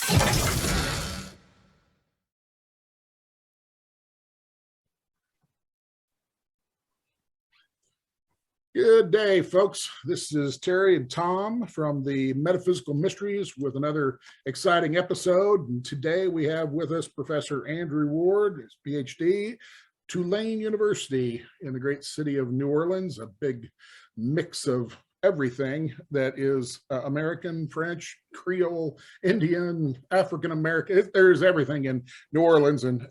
Good day, folks. This is Terry and Tom from the Metaphysical Mysteries with another exciting episode. And today we have with us Professor Andrew Ward, his PhD, Tulane University in the great city of New Orleans, a big mix of everything that is American, French, Creole, Indian, African American. There's everything in New Orleans, and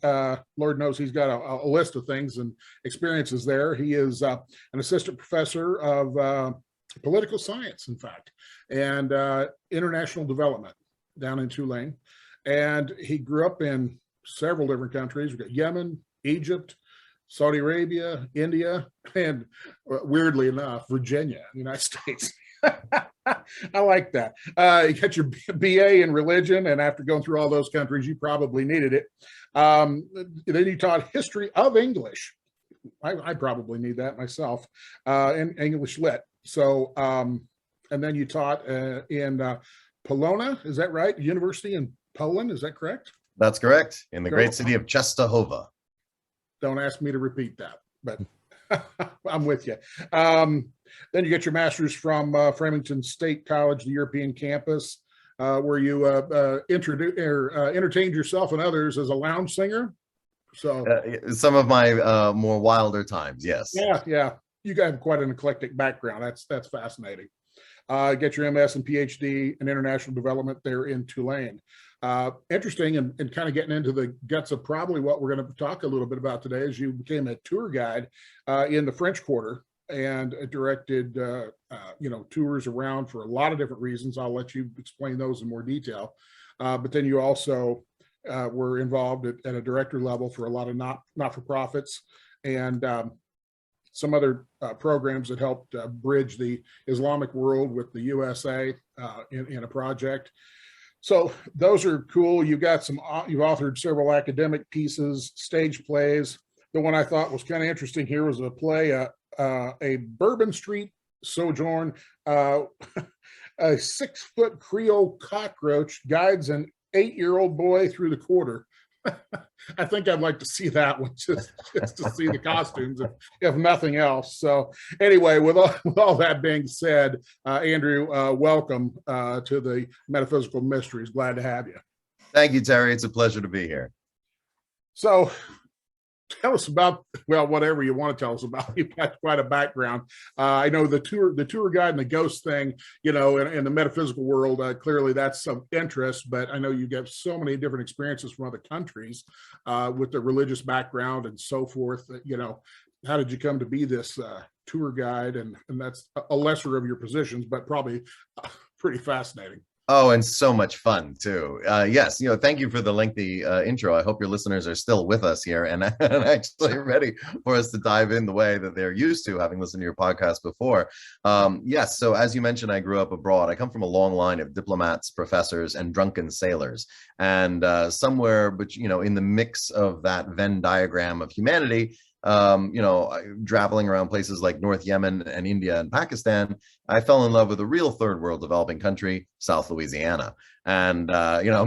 Lord knows he's got a list of things and experiences there. He is an assistant professor of political science, in fact, and international development down in Tulane. And he grew up in several different countries. We've got Yemen, Egypt, Saudi Arabia, India, and weirdly enough, Virginia, United States. I like that. You got your BA in religion, and after going through all those countries, you probably needed it. Then you taught history of English. I probably need that myself, in English lit. So, and then you taught in Polonia, is that right? University in Poland, is that correct? That's correct, in the great city of Częstochowa. Don't ask me to repeat that, but I'm with you. Then you get your master's from Framingham State College, the European campus, where you entertained yourself and others as a lounge singer. So some of my more wilder times, yes. Yeah. You got quite an eclectic background. That's fascinating. Get your MS and PhD in international development there in Tulane. Interesting, and kind of getting into the guts of probably what we're going to talk a little bit about today is you became a tour guide in the French Quarter and directed tours around for a lot of different reasons. I'll let you explain those in more detail. But then you also were involved at a director level for a lot of not-for-profits and some other programs that helped bridge the Islamic world with the USA in a project. So those are cool. You've authored several academic pieces, stage plays. The one I thought was kind of interesting here was a play, a Bourbon Street Sojourn, a 6-foot Creole cockroach guides an 8-year-old boy through the quarter. I think I'd like to see that one just to see the costumes, if nothing else. So anyway, with all that being said, Andrew, welcome to the Metaphysical Mysteries. Glad to have you. Thank you, Terry. It's a pleasure to be here. So tell us about, well, whatever you want to tell us about. You've got quite a background. I know the tour guide and the ghost thing, in the metaphysical world, clearly that's of interest, but I know you get so many different experiences from other countries with the religious background and so forth. How did you come to be this tour guide? And that's a lesser of your positions, but probably pretty fascinating. Oh, and so much fun too. Yes, thank you for the lengthy intro. I hope your listeners are still with us here and actually ready for us to dive in the way that they're used to, having listened to your podcast before. Yes, so as you mentioned, I grew up abroad. I come from a long line of diplomats, professors, and drunken sailors. And somewhere, but in the mix of that Venn diagram of humanity, traveling around places like North Yemen and India and Pakistan, I fell in love with a real third world developing country, South Louisiana. And,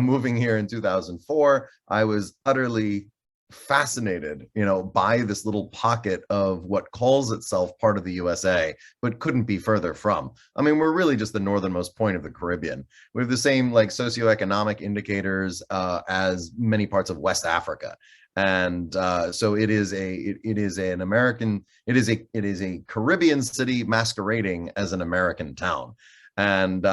moving here in 2004, I was utterly fascinated, by this little pocket of what calls itself part of the USA, but couldn't be further from. I mean, we're really just the northernmost point of the Caribbean. We have the same socioeconomic indicators as many parts of West Africa. And so it is a Caribbean city masquerading as an American town. And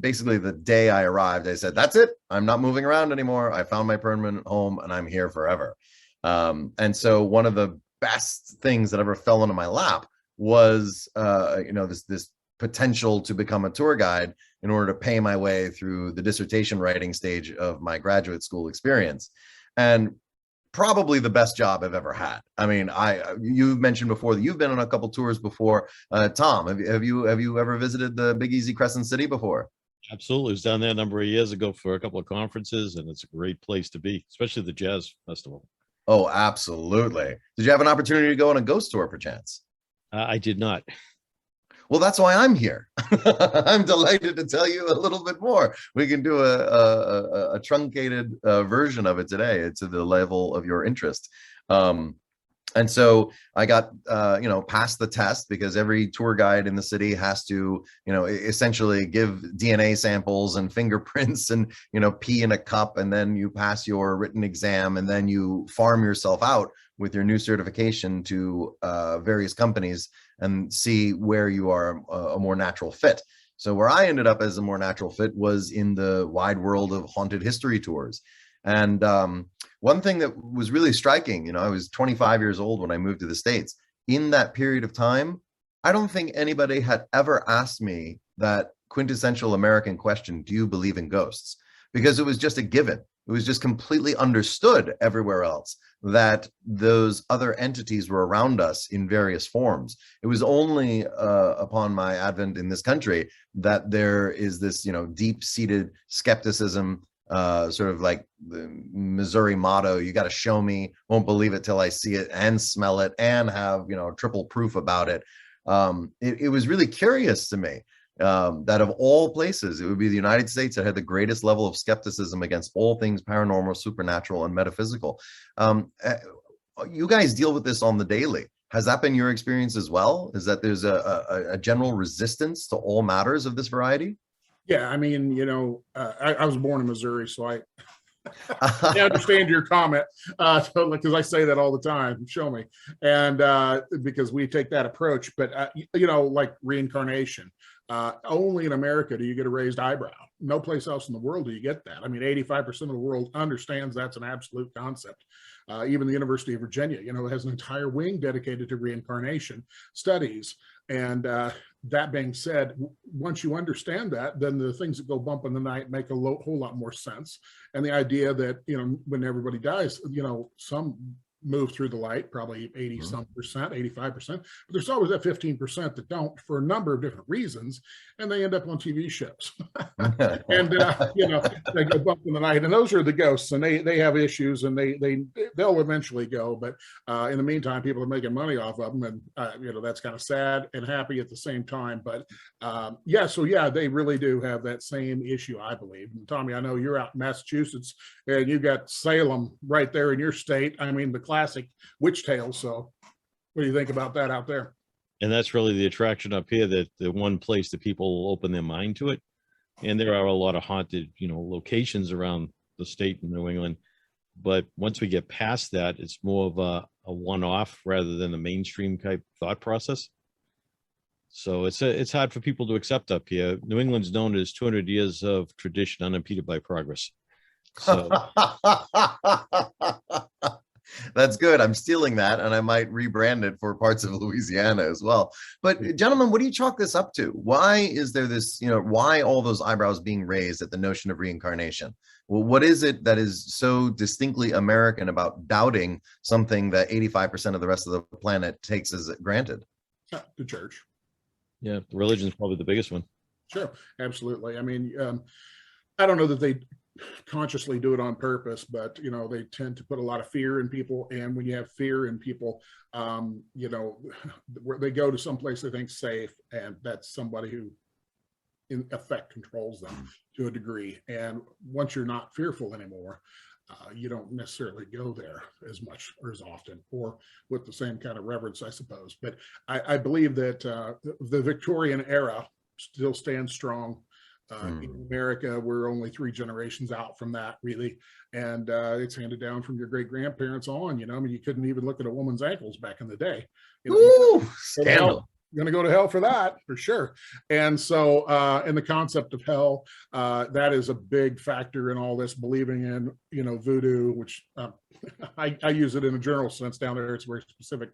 basically the day I arrived, I said, that's it. I'm not moving around anymore. I found my permanent home and I'm here forever. And so one of the best things that ever fell into my lap was, this potential to become a tour guide in order to pay my way through the dissertation writing stage of my graduate school experience. And probably the best job I've ever had. I mean, you've mentioned before that you've been on a couple tours before. Tom, have you ever visited the Big Easy Crescent City before? Absolutely. I was down there a number of years ago for a couple of conferences, and it's a great place to be, especially the jazz festival. Oh, absolutely. Did you have an opportunity to go on a ghost tour perchance? I did not. Well, that's why I'm here. I'm delighted to tell you a little bit more. We can do a truncated version of it today to the level of your interest. And so I got, passed the test, because every tour guide in the city has to, essentially give DNA samples and fingerprints and, pee in a cup, and then you pass your written exam, and then you farm yourself out with your new certification to various companies and see where you are a more natural fit. So where I ended up as a more natural fit was in the wide world of haunted history tours. And one thing that was really striking, I was 25 years old when I moved to the States. In that period of time, I don't think anybody had ever asked me that quintessential American question, do you believe in ghosts? Because it was just a given. It was just completely understood everywhere else that those other entities were around us in various forms. It was only upon my advent in this country that there is this, deep-seated skepticism, sort of like the Missouri motto, you got to show me, won't believe it till I see it and smell it and have, triple proof about it. It was really curious to me that of all places, it would be the United States that had the greatest level of skepticism against all things paranormal, supernatural, and metaphysical. You guys deal with this on the daily. Has that been your experience as well? Is that there's a general resistance to all matters of this variety? Yeah, I mean, I was born in Missouri, so I understand your comment. So, because I say that all the time, show me, and because we take that approach. But like reincarnation, only in America do you get a raised eyebrow. No place else in the world do you get that. I mean, 85% of the world understands that's an absolute concept. Even the University of Virginia, has an entire wing dedicated to reincarnation studies. And that being said, once you understand that, then the things that go bump in the night make a whole lot more sense. And the idea that, when everybody dies, some move through the light, probably 80 some percent, 85%, but there's always that 15% that don't, for a number of different reasons, and they end up on TV shows. And they go bump in the night, and those are the ghosts, and they have issues, and they'll eventually go, but in the meantime, people are making money off of them, and that's kind of sad and happy at the same time. But they really do have that same issue, I believe. And Tommy, I know you're out in Massachusetts, and you've got Salem right there in your state. I mean, the classic witch tales. So what do you think about that out there? And that's really the attraction up here, that the one place that people open their mind to it. And there are a lot of haunted, locations around the state in New England. But once we get past that, it's more of a one-off rather than a mainstream type thought process. So it's hard for people to accept up here. New England's known as 200 years of tradition unimpeded by progress. So that's good. I'm stealing that, and I might rebrand it for parts of Louisiana as well. But gentlemen, what do you chalk this up to? Why is there this, why all those eyebrows being raised at the notion of reincarnation? Well, what is it that is so distinctly American about doubting something that 85% of the rest of the planet takes as granted? The church. Yeah, religion is probably the biggest one. Sure, absolutely. I mean, I don't know that they consciously do it on purpose, but they tend to put a lot of fear in people, and when you have fear in people, where they go to someplace they think safe, and that's somebody who in effect controls them to a degree. And once you're not fearful anymore, you don't necessarily go there as much or as often, or with the same kind of reverence, I suppose. But I believe that the Victorian era still stands strong. In America, we're only 3 generations out from that, really, and it's handed down from your great grandparents on. I mean, you couldn't even look at a woman's ankles back in the day. Ooh, scandal. You're going to go to hell for that, for sure. And so, in the concept of hell, that is a big factor in all this. Believing in, voodoo, which I use it in a general sense down there. It's very specific.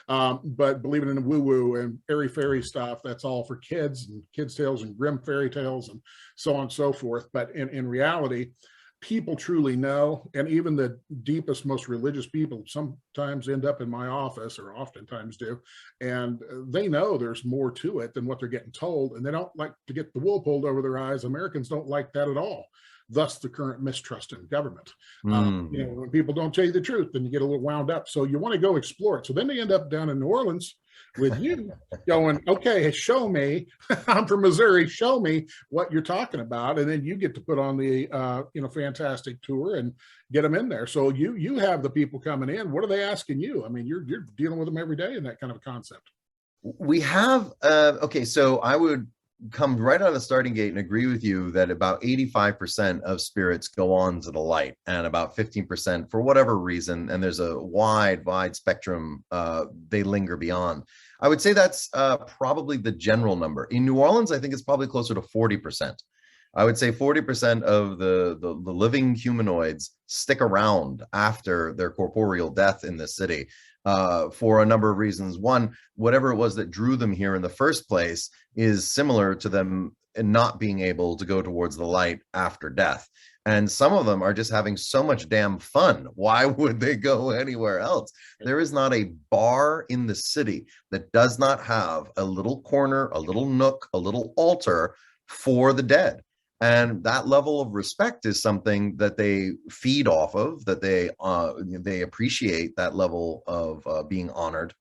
But believing in woo-woo and airy-fairy stuff, that's all for kids and kids' tales and grim fairy tales and so on and so forth. But in reality, people truly know, and even the deepest, most religious people sometimes end up in my office, or oftentimes do, and they know there's more to it than what they're getting told, and they don't like to get the wool pulled over their eyes. Americans don't like that at all. thus the current mistrust in government. When people don't tell you the truth, then you get a little wound up. So you want to go explore it. So then they end up down in New Orleans with you going, okay, show me. I'm from Missouri. Show me what you're talking about. And then you get to put on the, fantastic tour and get them in there. So you have the people coming in. What are they asking you? I mean, you're dealing with them every day in that kind of concept. We have, so I would come right out of the starting gate and agree with you that about 85% of spirits go on to the light, and about 15%, for whatever reason, and there's a wide spectrum, they linger beyond. I would say that's probably the general number. In New Orleans, I think it's probably closer to 40%. I would say 40% of the living humanoids stick around after their corporeal death in this city for a number of reasons. One, whatever it was that drew them here in the first place is similar to them not being able to go towards the light after death. And some of them are just having so much damn fun. Why would they go anywhere else? There is not a bar in the city that does not have a little corner, a little nook, a little altar for the dead. And that level of respect is something that they feed off of, that they appreciate that level of being honored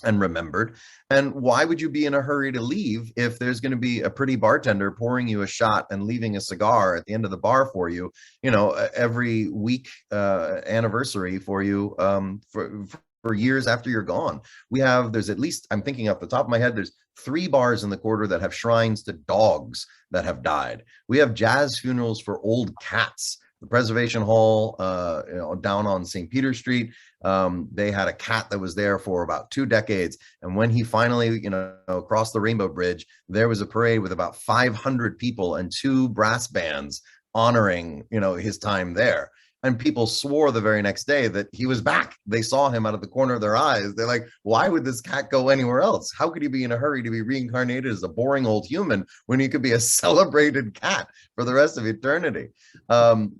and remembered. And why would you be in a hurry to leave if there's going to be a pretty bartender pouring you a shot and leaving a cigar at the end of the bar for you, every week anniversary for you for years after you're gone? There's at least, I'm thinking off the top of my head, there's 3 bars in the quarter that have shrines to dogs that have died. We have jazz funerals for old cats. The Preservation Hall down on St. Peter Street, they had a cat that was there for about 2 decades. And when he finally, crossed the Rainbow Bridge, there was a parade with about 500 people and 2 brass bands honoring, his time there. And people swore the very next day that he was back. They saw him out of the corner of their eyes. They're like, why would this cat go anywhere else? How could he be in a hurry to be reincarnated as a boring old human when he could be a celebrated cat for the rest of eternity?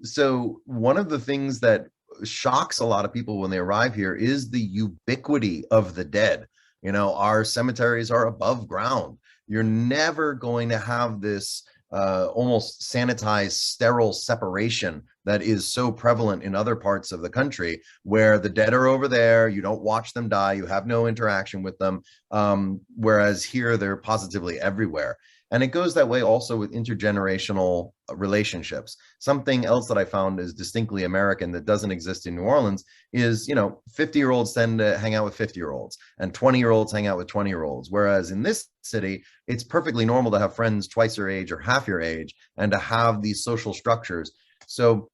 So one of the things that shocks a lot of people when they arrive here is the ubiquity of the dead. Our cemeteries are above ground. You're never going to have this almost sanitized, sterile separation that is so prevalent in other parts of the country, where the dead are over there, you don't watch them die, you have no interaction with them, whereas here they're positively everywhere. And it goes that way also with intergenerational relationships. Something else that I found is distinctly American that doesn't exist in New Orleans is, 50-year-olds tend to hang out with 50-year-olds and 20-year-olds hang out with 20-year-olds. Whereas in this city, it's perfectly normal to have friends twice your age or half your age and to have these social structures. So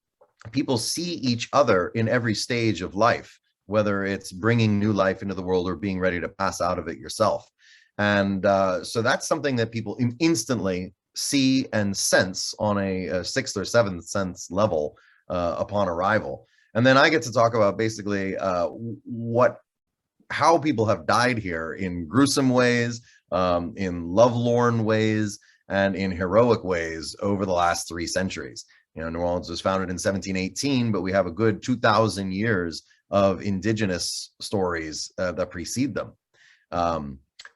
people see each other in every stage of life, whether it's bringing new life into the world or being ready to pass out of it yourself. And so that's something that people instantly see and sense on a 6th or 7th sense level upon arrival. And then I get to talk about basically how people have died here in gruesome ways, in lovelorn ways, and in heroic ways over the last 3 centuries. New Orleans was founded in 1718, but we have a good 2,000 years of indigenous stories that precede them.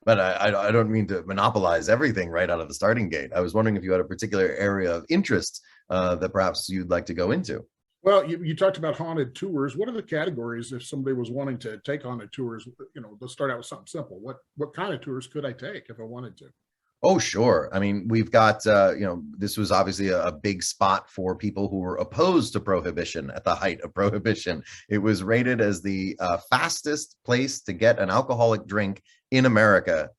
But I don't mean to monopolize everything right out of the starting gate. I was wondering if you had a particular area of interest that perhaps you'd like to go into. Well, you talked about haunted tours. What are the categories if somebody was wanting to take haunted tours? Let's start out with something simple. What kind of tours could I take if I wanted to? Oh, sure. I mean, we've got, this was obviously a big spot for people who were opposed to prohibition at the height of prohibition. It was rated as the fastest place to get an alcoholic drink in America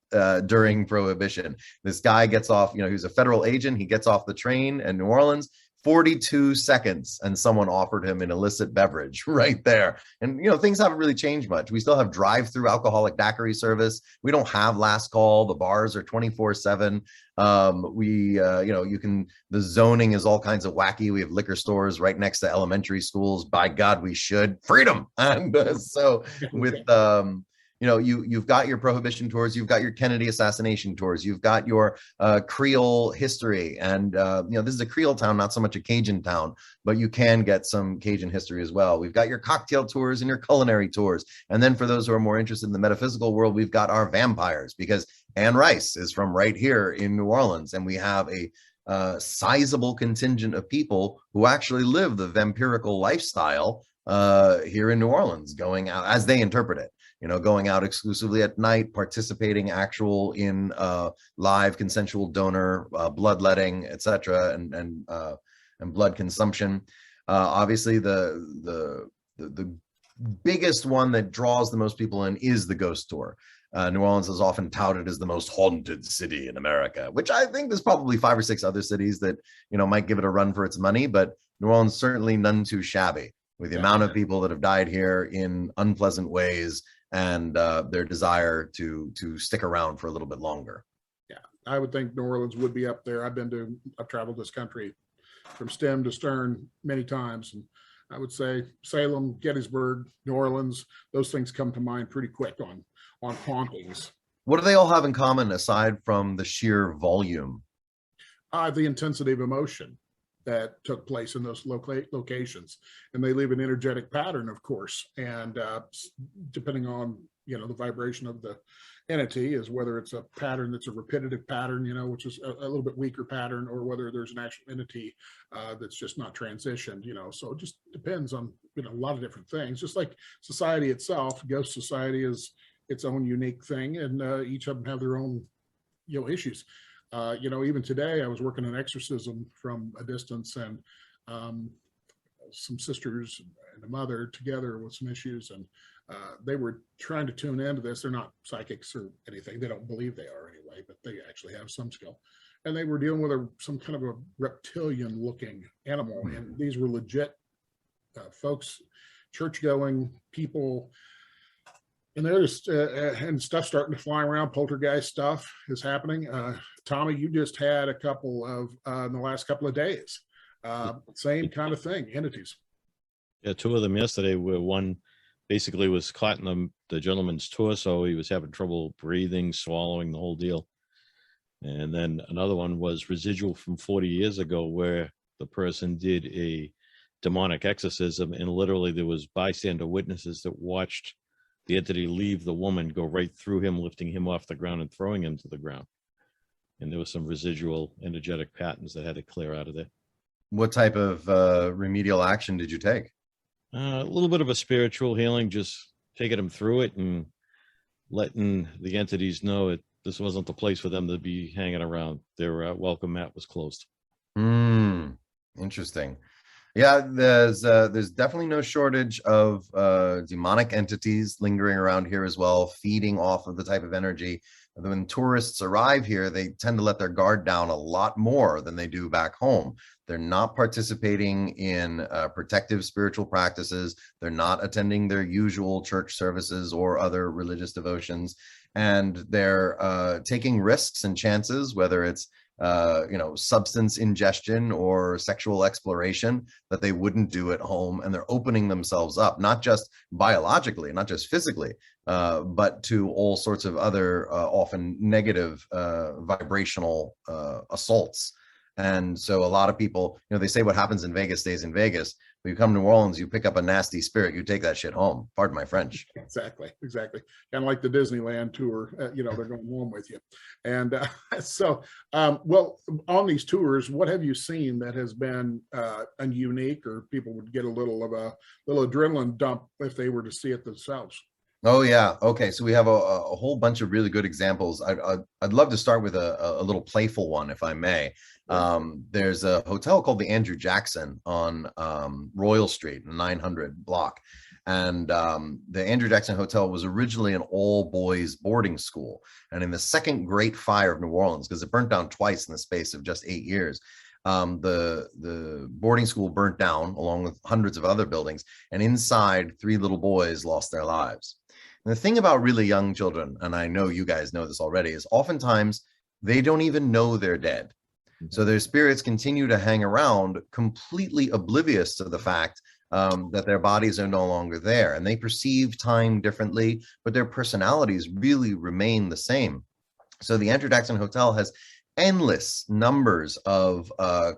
during prohibition. This guy gets off, he was a federal agent. He gets off the train in New Orleans, 42 seconds, and someone offered him an illicit beverage right there. And, things haven't really changed much. We still have drive-through alcoholic daiquiri service. We don't have last call. The bars are 24/7. The zoning is all kinds of wacky. We have liquor stores right next to elementary schools. By God, we should. Freedom. And so with, you've got your prohibition tours, you've got your Kennedy assassination tours, you've got your Creole history. And, this is a Creole town, not so much a Cajun town, but you can get some Cajun history as well. We've got your cocktail tours and your culinary tours. And then for those who are more interested in the metaphysical world, we've got our vampires, because Anne Rice is from right here in New Orleans. And we have a sizable contingent of people who actually live the vampirical lifestyle here in New Orleans, going out as they interpret it, going out exclusively at night, participating in live consensual donor bloodletting, etc., and blood consumption. Obviously, the biggest one that draws the most people in is the ghost tour. New Orleans is often touted as the most haunted city in America, which I think there's probably 5 or 6 other cities that might give it a run for its money, but New Orleans certainly none too shabby, with the amount of people that have died here in unpleasant ways and their desire to stick around for a little bit longer. Yeah, I would think New Orleans would be up there. I've traveled this country from stem to stern many times, and I would say Salem, Gettysburg, New Orleans, those things come to mind pretty quick on hauntings. What do they all have in common aside from the sheer volume? The intensity of emotion that took place in those locations, and they leave an energetic pattern, of course, and depending on the vibration of the entity, is whether it's a pattern that's a repetitive pattern, which is a little bit weaker pattern, or whether there's an actual entity that's just not transitioned, so it just depends on a lot of different things. Just like society itself, ghost society is its own unique thing, and each of them have their own issues. Even today I was working an exorcism from a distance, and some sisters and a mother together with some issues, and they were trying to tune into this. They're not psychics or anything. They don't believe they are anyway, but they actually have some skill. And they were dealing with some kind of a reptilian looking animal. And these were legit folks, church-going people. And there's and stuff starting to fly around. Poltergeist stuff is happening. Tommy, you just had a couple of in the last couple of days. Same kind of thing, entities. Yeah, 2 of them yesterday, where one basically was caught in the gentleman's torso. He was having trouble breathing, swallowing, the whole deal. And then another one was residual from 40 years ago, where the person did a demonic exorcism, and literally there was bystander witnesses that watched the entity leave the woman, go right through him, lifting him off the ground and throwing him to the ground. And there was some residual energetic patterns that had to clear out of there. What type of remedial action did you take? A little bit of a spiritual healing, just taking them through it and letting the entities know that this wasn't the place for them to be hanging around. Their welcome mat was closed. Interesting. Yeah, there's definitely no shortage of demonic entities lingering around here as well, feeding off of the type of energy. When tourists arrive here, they tend to let their guard down a lot more than they do back home. They're not participating in protective spiritual practices. They're not attending their usual church services or other religious devotions. And they're taking risks and chances, whether it's substance ingestion or sexual exploration, that they wouldn't do at home. And they're opening themselves up, not just biologically, not just physically, but to all sorts of other often negative vibrational assaults. And so a lot of people, they say what happens in Vegas stays in Vegas. When you come to New Orleans, you pick up a nasty spirit, you take that shit home. Pardon my French. Exactly. Kind of like the Disneyland tour, they're going home with you. And well, on these tours, what have you seen that has been unique, or people would get a little adrenaline dump if they were to see it themselves? Oh yeah. Okay. So we have a whole bunch of really good examples. I'd love to start with a little playful one, if I may. There's a hotel called the Andrew Jackson on Royal Street, 900 block. And the Andrew Jackson Hotel was originally an all-boys boarding school. And in the second Great Fire of New Orleans, because it burnt down twice in the space of just 8 years, the boarding school burnt down along with hundreds of other buildings. And inside, 3 little boys lost their lives. And the thing about really young children, and I know you guys know this already, is oftentimes they don't even know they're dead. So their spirits continue to hang around, completely oblivious to the fact that their bodies are no longer there, and they perceive time differently, but their personalities really remain the same. So the Andrew Jackson Hotel has endless numbers of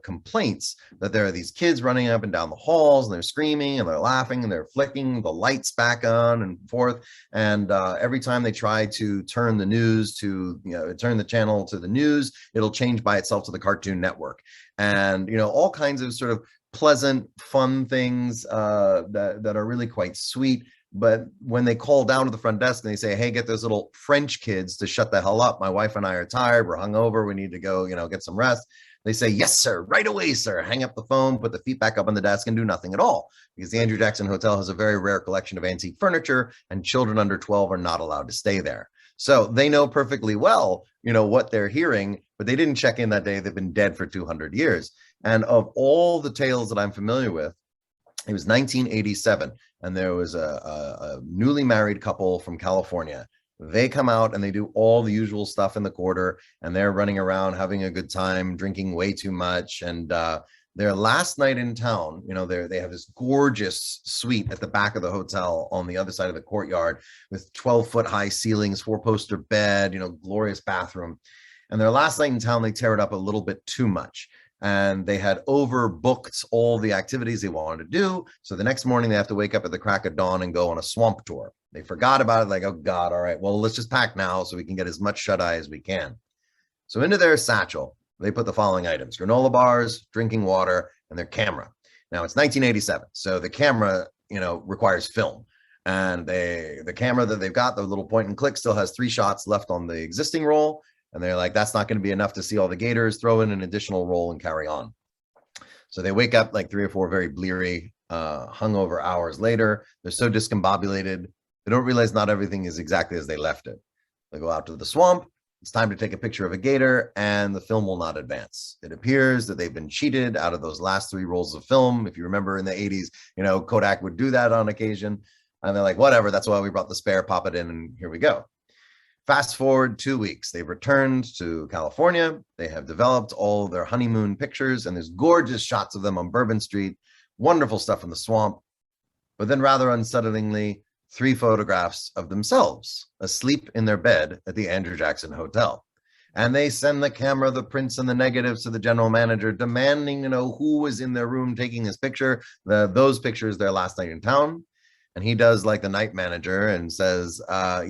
complaints that there are these kids running up and down the halls, and they're screaming and they're laughing and they're flicking the lights back on and forth. And every time they try to turn the news to, turn the channel to the news, it'll change by itself to the Cartoon Network. And, all kinds of sort of pleasant, fun things that are really quite sweet. But when they call down to the front desk and they say, hey, get those little French kids to shut the hell up. My wife and I are tired. We're hungover. We need to go, get some rest. They say, yes, sir. Right away, sir. Hang up the phone, put the feet back up on the desk and do nothing at all. Because the Andrew Jackson Hotel has a very rare collection of antique furniture, and children under 12 are not allowed to stay there. So they know perfectly well, what they're hearing, but they didn't check in that day. They've been dead for 200 years. And of all the tales that I'm familiar with, it was 1987, and there was a newly married couple from California. They come out and they do all the usual stuff in the quarter, and they're running around having a good time, drinking way too much. And their last night in town, they have this gorgeous suite at the back of the hotel on the other side of the courtyard with 12-foot high ceilings, 4-poster bed, glorious bathroom. And their last night in town, they tear it up a little bit too much. And they had overbooked all the activities they wanted to do. So the next morning they have to wake up at the crack of dawn and go on a swamp tour. They forgot about it, like, oh God, all right, well, let's just pack now so we can get as much shut-eye as we can. So into their satchel, they put the following items: granola bars, drinking water, and their camera. Now it's 1987, so the camera, requires film. And the camera that they've got, the little point and click, still has 3 shots left on the existing roll. And they're like, that's not going to be enough to see all the gators. Throw in an additional roll and carry on. So they wake up like 3 or 4 very bleary, hungover hours later. They're so discombobulated, they don't realize not everything is exactly as they left it. They go out to the swamp. It's time to take a picture of a gator, and the film will not advance. It appears that they've been cheated out of those last 3 rolls of film. If you remember in the 80s, Kodak would do that on occasion. And they're like, whatever, that's why we brought the spare, pop it in, and here we go. Fast forward 2 weeks, they've returned to California. They have developed all their honeymoon pictures, and there's gorgeous shots of them on Bourbon Street, wonderful stuff in the swamp. But then rather unsettlingly, 3 photographs of themselves asleep in their bed at the Andrew Jackson Hotel. And they send the camera, the prints, and the negatives to the general manager, demanding to know who was in their room taking this picture. Those pictures, their last night in town. And he does like the night manager and says, I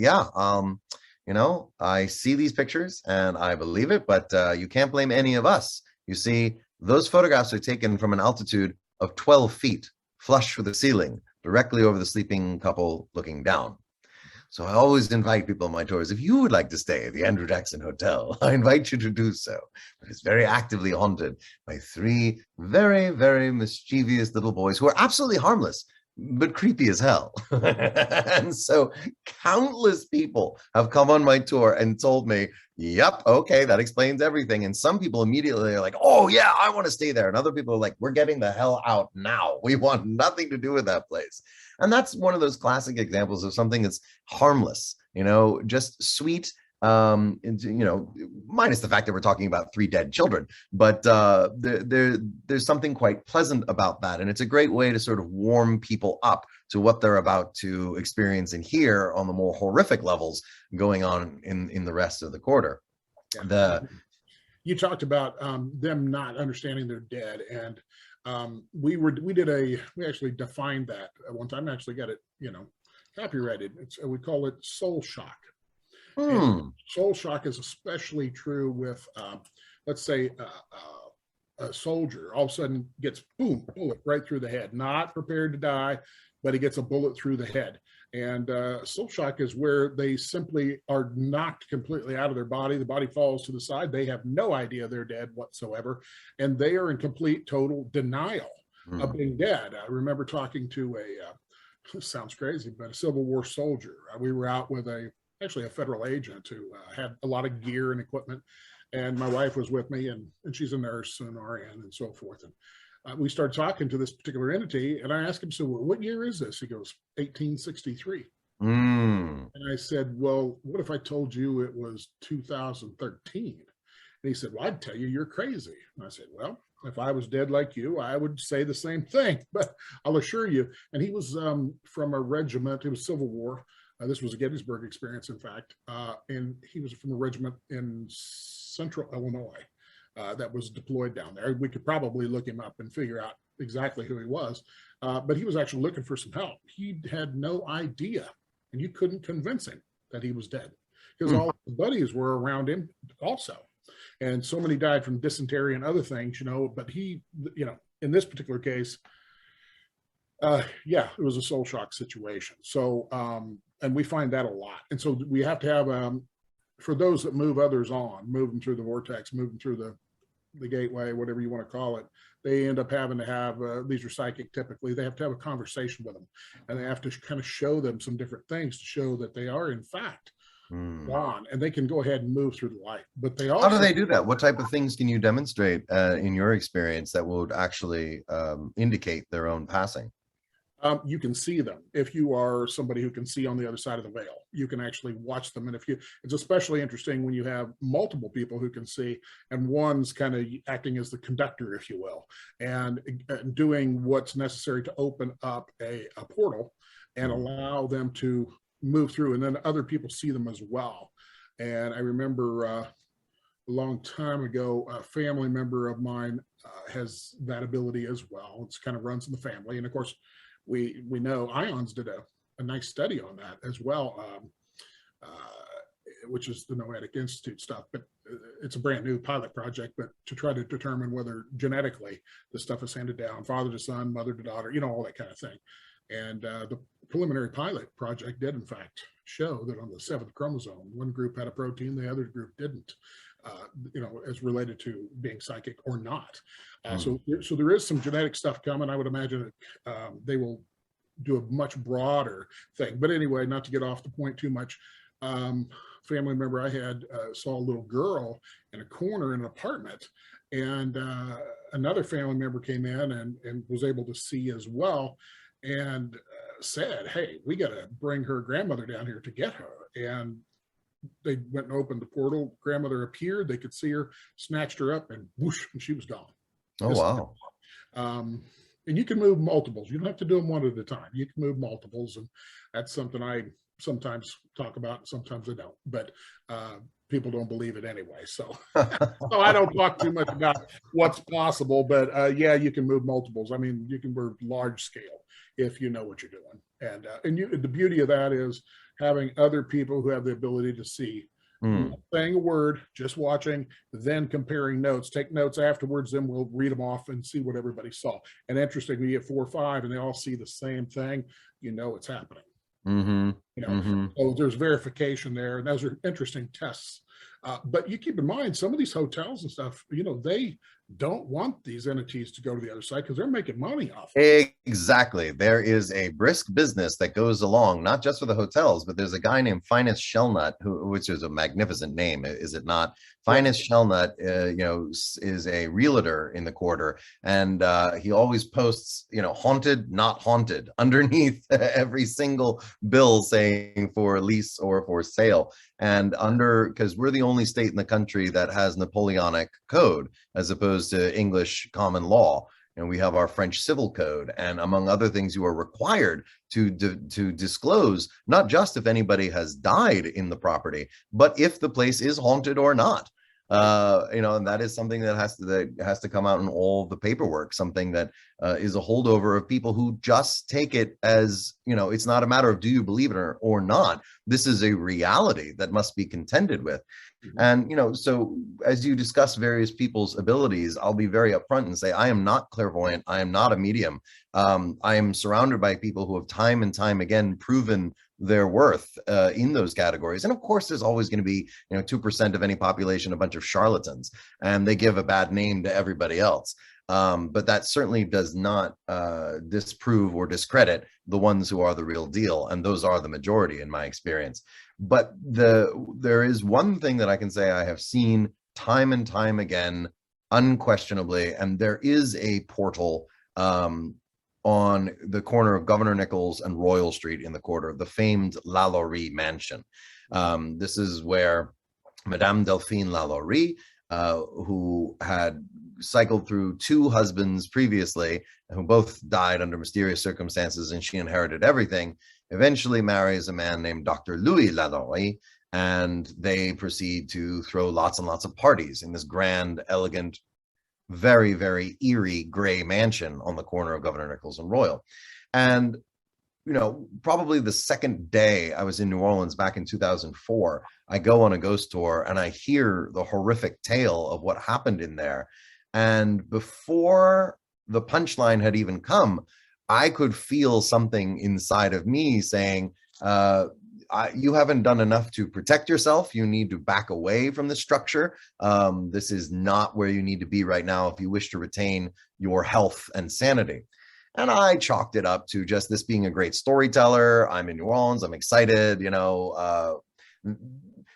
see these pictures and I believe it, but you can't blame any of us. You see, those photographs are taken from an altitude of 12 feet, flush with the ceiling, directly over the sleeping couple looking down. So I always invite people on my tours, if you would like to stay at the Andrew Jackson Hotel, I invite you to do so. But it's very actively haunted by 3 very, very mischievous little boys who are absolutely harmless, but creepy as hell. And so countless people have come on my tour and told me, yep, okay, that explains everything. And some people immediately are like, oh yeah, I want to stay there. And other people are like, we're getting the hell out now. We want nothing to do with that place. And that's one of those classic examples of something that's harmless, just sweet, minus the fact that we're talking about 3 dead children, but there's something quite pleasant about that. And it's a great way to sort of warm people up to what they're about to experience and hear on the more horrific levels going on in the rest of the quarter. You talked about them not understanding they're dead, and we actually defined that at one time. I actually got it, copyrighted. We call it soul shock. Soul shock is especially true with, let's say, a soldier all of a sudden gets bullet right through the head, not prepared to die, but he gets a bullet through the head. And soul shock is where they simply are knocked completely out of their body. The body falls to the side. They have no idea they're dead whatsoever, and they are in complete, total denial of being dead. I remember talking to sounds crazy, but a Civil War soldier. We were out with actually a federal agent who had a lot of gear and equipment, and my wife was with me, and she's a nurse and RN and so forth. And we started talking to this particular entity, and I asked him, so what year is this? He goes, 1863. And I said, well, what if I told you it was 2013? And he said, well, I'd tell you you're crazy. And I said, well, if I was dead like you, I would say the same thing, but I'll assure you. And he was from a regiment, it was Civil War, This was a Gettysburg experience, in fact, and he was from a regiment in central Illinois that was deployed down there. We could probably look him up and figure out exactly who he was, but he was actually looking for some help. He had no idea, and you couldn't convince him that he was dead, because all his buddies were around him also. And so many died from dysentery and other things, but he, in this particular case, it was a soul shock situation. So, and we find that a lot. And so we have to have, for those that move others on, move them through the vortex, move them through the gateway, whatever you want to call it, they end up having to have, these are psychic typically, they have to have a conversation with them, and they have to kind of show them some different things to show that they are in fact gone, and they can go ahead and move through the light. But they also— How do they do that? What type of things can you demonstrate in your experience that would actually indicate their own passing? You can see them. If you are somebody who can see on the other side of the veil, you can actually watch them. And it's especially interesting when you have multiple people who can see, and one's kind of acting as the conductor, if you will, and doing what's necessary to open up a portal and allow them to move through. And then other people see them as well. And I remember a long time ago, a family member of mine has that ability as well. It's kind of runs in the family. And of course, we know Ions did a nice study on that as well, which is the Noetic Institute stuff, but it's a brand new pilot project, but to try to determine whether genetically the stuff is handed down, father to son, mother to daughter, all that kind of thing. And the preliminary pilot project did in fact show that on the 7th chromosome, one group had a protein, the other group didn't, as related to being psychic or not. So there is some genetic stuff coming. I would imagine they will do a much broader thing. But anyway, not to get off the point too much, family member I had saw a little girl in a corner in an apartment, and another family member came in and was able to see as well, and said, hey, we got to bring her grandmother down here to get her. And they went and opened the portal. Grandmother appeared. They could see her, snatched her up, and whoosh, and she was gone. Oh, wow. And you can move multiples. You don't have to do them one at a time. You can move multiples, and that's something I sometimes talk about, and sometimes I don't. But people don't believe it anyway. So, so I don't talk too much about what's possible. But you can move multiples. I mean, you can move large scale if you know what you're doing. And the beauty of that is having other people who have the ability to see, saying a word, just watching, then comparing notes. Take notes afterwards, then we'll read them off and see what everybody saw. And interestingly, you get 4 or 5 and they all see the same thing, it's happening. So there's verification there, and those are interesting tests. But you keep in mind, some of these hotels and stuff, they don't want these entities to go to the other side because they're making money off it. Exactly. There is a brisk business that goes along, not just for the hotels, but there's a guy named Finest Shellnut, which is a magnificent name, is it not? Finest Shellnut, is a realtor in the quarter, and he always posts, haunted, not haunted, underneath every single bill saying for lease or for sale. And because we're the only state in the country that has Napoleonic code as opposed to English common law. And we have our French civil code. And among other things, you are required to disclose not just if anybody has died in the property, but if the place is haunted or not. And that is something that has to come out in all the paperwork, something that is a holdover of people who just take it as, it's not a matter of do you believe it or not. This is a reality that must be contended with. And, so as you discuss various people's abilities, I'll be very upfront and say, I am not clairvoyant. I am not a medium. I am surrounded by people who have time and time again proven their worth in those categories. And of course, there's always going to be, 2% of any population, a bunch of charlatans, and they give a bad name to everybody else. But that certainly does not disprove or discredit the ones who are the real deal. And those are the majority in my experience. But there is one thing that I can say I have seen time and time again, unquestionably, and there is a portal on the corner of Governor Nichols and Royal Street in the quarter, the famed LaLaurie Mansion. This is where Madame Lalaurie, who had cycled through 2 husbands previously, who both died under mysterious circumstances, and she inherited everything, eventually marries a man named Dr. Louis Lalaurie, and they proceed to throw lots and lots of parties in this grand, elegant, very, very eerie gray mansion on the corner of Governor Nichols and Royal. And, you know, probably the second day I was in New Orleans back in 2004, I go on a ghost tour and I hear the horrific tale of what happened in there. And before the punchline had even come, I could feel something inside of me saying, you haven't done enough to protect yourself. You need to back away from the structure. This is not where you need to be right now if you wish to retain your health and sanity. And I chalked it up to just this being a great storyteller. I'm in New Orleans. I'm excited. You know,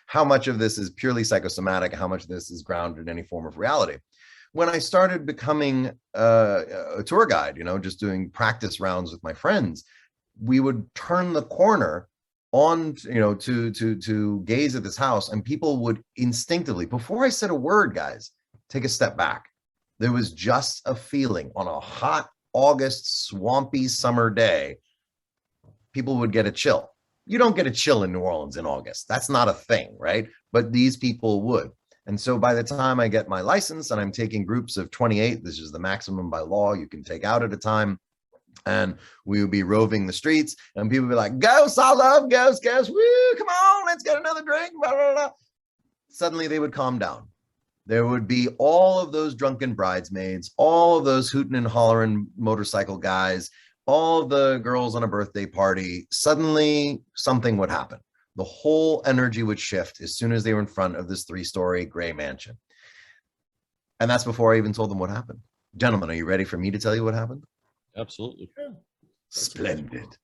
how much of this is purely psychosomatic? How much of this is grounded in any form of reality? When I started becoming a tour guide, you know, just doing practice rounds with my friends, we would turn the corner on, you know, to gaze at this house, and people would instinctively, before I said a word, guys, take a step back. There was just a feeling on a hot August, swampy summer day, people would get a chill. You don't get a chill in New Orleans in August. That's not a thing, right? But these people would. And so by the time I get my license and I'm taking groups of 28, this is the maximum by law you can take out at a time. And we would be roving the streets and people would be like, ghosts, I love ghosts, ghosts. Woo, come on, let's get another drink. Blah, blah, blah. Suddenly they would calm down. There would be all of those drunken bridesmaids, all of those hooting and hollering motorcycle guys, all of the girls on a birthday party. Suddenly something would happen. The whole energy would shift as soon as they were in front of this 3-story gray mansion. And that's before I even told them what happened. Gentlemen, are you ready for me to tell you what happened? Absolutely. Yeah. Splendid.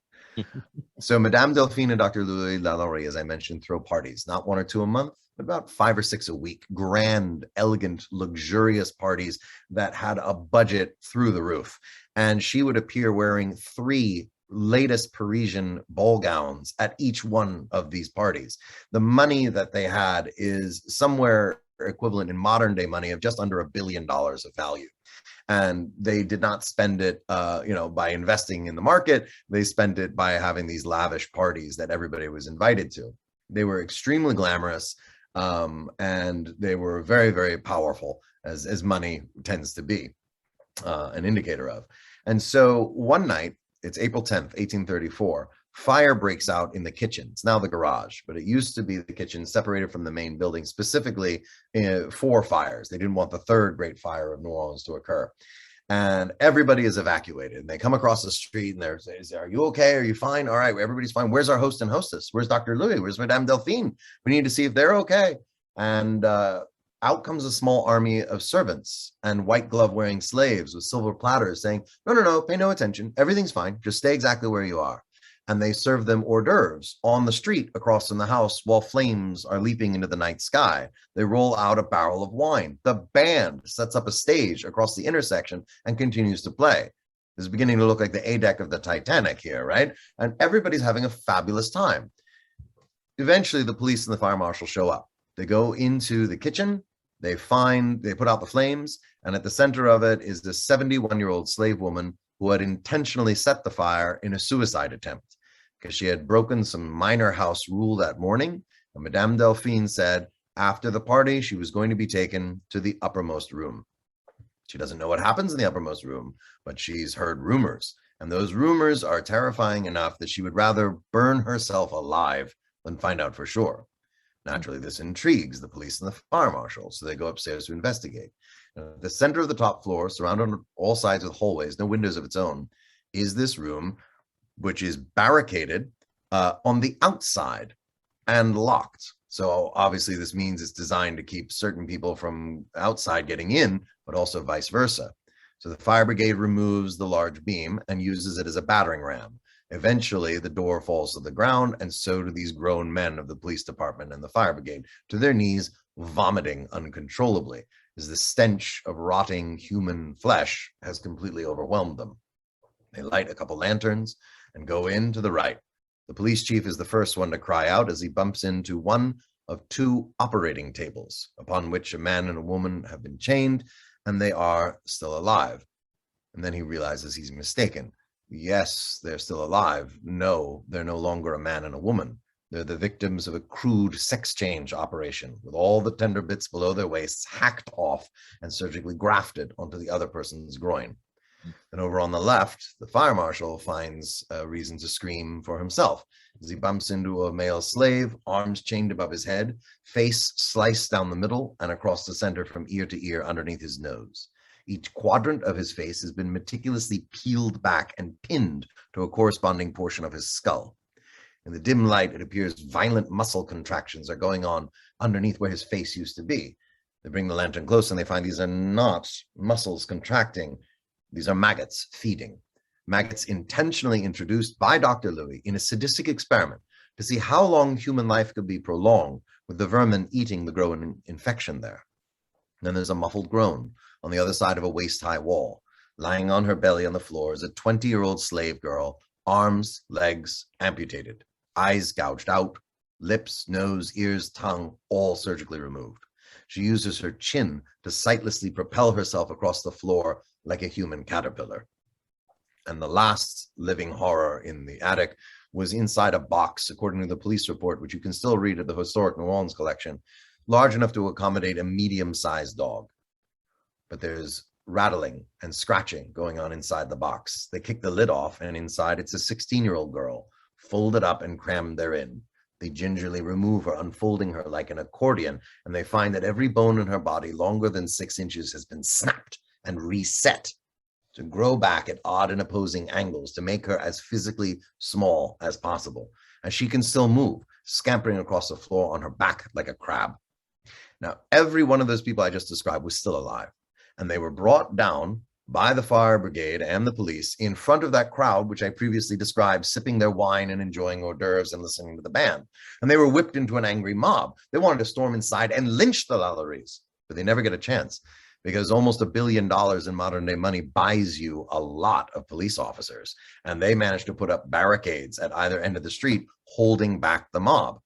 So Madame Delphine and Dr. Louis Lalaurie, as I mentioned, throw parties, not 1 or 2 a month, but about 5 or 6 a week. Grand, elegant, luxurious parties that had a budget through the roof. And she would appear wearing 3 latest Parisian ball gowns at each one of these parties. The money that they had is somewhere equivalent in modern day money of just under $1 billion of value. And they did not spend it, you know, by investing in the market. They spent it by having these lavish parties that everybody was invited to. They were extremely glamorous, and they were very, very powerful, as money tends to be an indicator of. And so one night, it's April 10th, 1834, fire breaks out in the kitchen. It's now the garage, but it used to be the kitchen separated from the main building specifically for fires. They didn't want the third great fire of New Orleans to occur. And everybody is evacuated. And they come across the street and they're saying, are you okay? Are you fine? All right, everybody's fine. Where's our host and hostess? Where's Dr. Louis? Where's Madame Delphine? We need to see if they're okay. And out comes a small army of servants and white glove wearing slaves with silver platters saying, no, pay no attention. Everything's fine. Just stay exactly where you are. And they serve them hors d'oeuvres on the street across from the house while flames are leaping into the night sky. They roll out a barrel of wine. The band sets up a stage across the intersection and continues to play. This is beginning to look like the A deck of the Titanic here, right? And everybody's having a fabulous time. Eventually, the police and the fire marshal show up. They go into the kitchen. They put out the flames, and at the center of it is this 71-year-old slave woman who had intentionally set the fire in a suicide attempt because she had broken some minor house rule that morning. And Madame Delphine said after the party, she was going to be taken to the uppermost room. She doesn't know what happens in the uppermost room, but she's heard rumors. And those rumors are terrifying enough that she would rather burn herself alive than find out for sure. Naturally, this intrigues the police and the fire marshal, so they go upstairs to investigate. At the center of the top floor, surrounded on all sides with hallways, no windows of its own, is this room, which is barricaded on the outside and locked. So obviously this means it's designed to keep certain people from outside getting in, but also vice versa. So the fire brigade removes the large beam and uses it as a battering ram. Eventually, the door falls to the ground, and so do these grown men of the police department and the fire brigade, to their knees, vomiting uncontrollably, as the stench of rotting human flesh has completely overwhelmed them. They light a couple lanterns and go in to the right. The police chief is the first one to cry out as he bumps into one of 2 operating tables, upon which a man and a woman have been chained, and they are still alive. And then he realizes he's mistaken. Yes, they're still alive. No, they're no longer a man and a woman. They're the victims of a crude sex change operation, with all the tender bits below their waists hacked off and surgically grafted onto the other person's groin. And over on the left, the fire marshal finds a reason to scream for himself as he bumps into a male slave, arms chained above his head, face sliced down the middle and across the center from ear to ear underneath his nose. Each quadrant of his face has been meticulously peeled back and pinned to a corresponding portion of his skull. In the dim light, it appears violent muscle contractions are going on underneath where his face used to be. They bring the lantern close and they find these are not muscles contracting. These are maggots feeding. Maggots intentionally introduced by Dr. Louis in a sadistic experiment to see how long human life could be prolonged with the vermin eating the growing infection there. Then there's a muffled groan on the other side of a waist-high wall. Lying on her belly on the floor is a 20-year-old slave girl, arms, legs amputated, eyes gouged out, lips, nose, ears, tongue, all surgically removed. She uses her chin to sightlessly propel herself across the floor like a human caterpillar. And the last living horror in the attic was inside a box, according to the police report, which you can still read at the Historic New Orleans collection, large enough to accommodate a medium-sized dog. But there's rattling and scratching going on inside the box. They kick the lid off, and inside it's a 16-year-old girl, folded up and crammed therein. They gingerly remove her, unfolding her like an accordion, and they find that every bone in her body longer than 6 inches has been snapped and reset to grow back at odd and opposing angles to make her as physically small as possible. And she can still move, scampering across the floor on her back like a crab. Now, every one of those people I just described was still alive, and they were brought down by the fire brigade and the police in front of that crowd, which I previously described, sipping their wine and enjoying hors d'oeuvres and listening to the band. And they were whipped into an angry mob. They wanted to storm inside and lynch the Lalauries, but they never get a chance, because almost $1 billion in modern day money buys you a lot of police officers. And they managed to put up barricades at either end of the street, holding back the mob.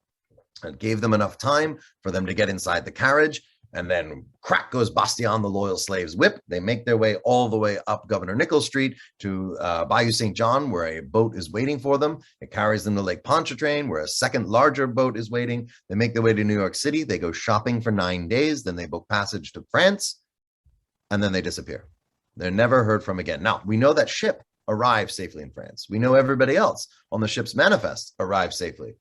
It gave them enough time for them to get inside the carriage, and then crack goes Bastien, the loyal slave's whip. They make their way all the way up Governor Nichols Street to Bayou St. John, where a boat is waiting for them. It carries them to Lake Pontchartrain, where a second larger boat is waiting. They make their way to New York City. They go shopping for 9 days. Then they book passage to France, and then they disappear. They're never heard from again. Now, we know that ship arrived safely in France. We know everybody else on the ship's manifest arrived safely,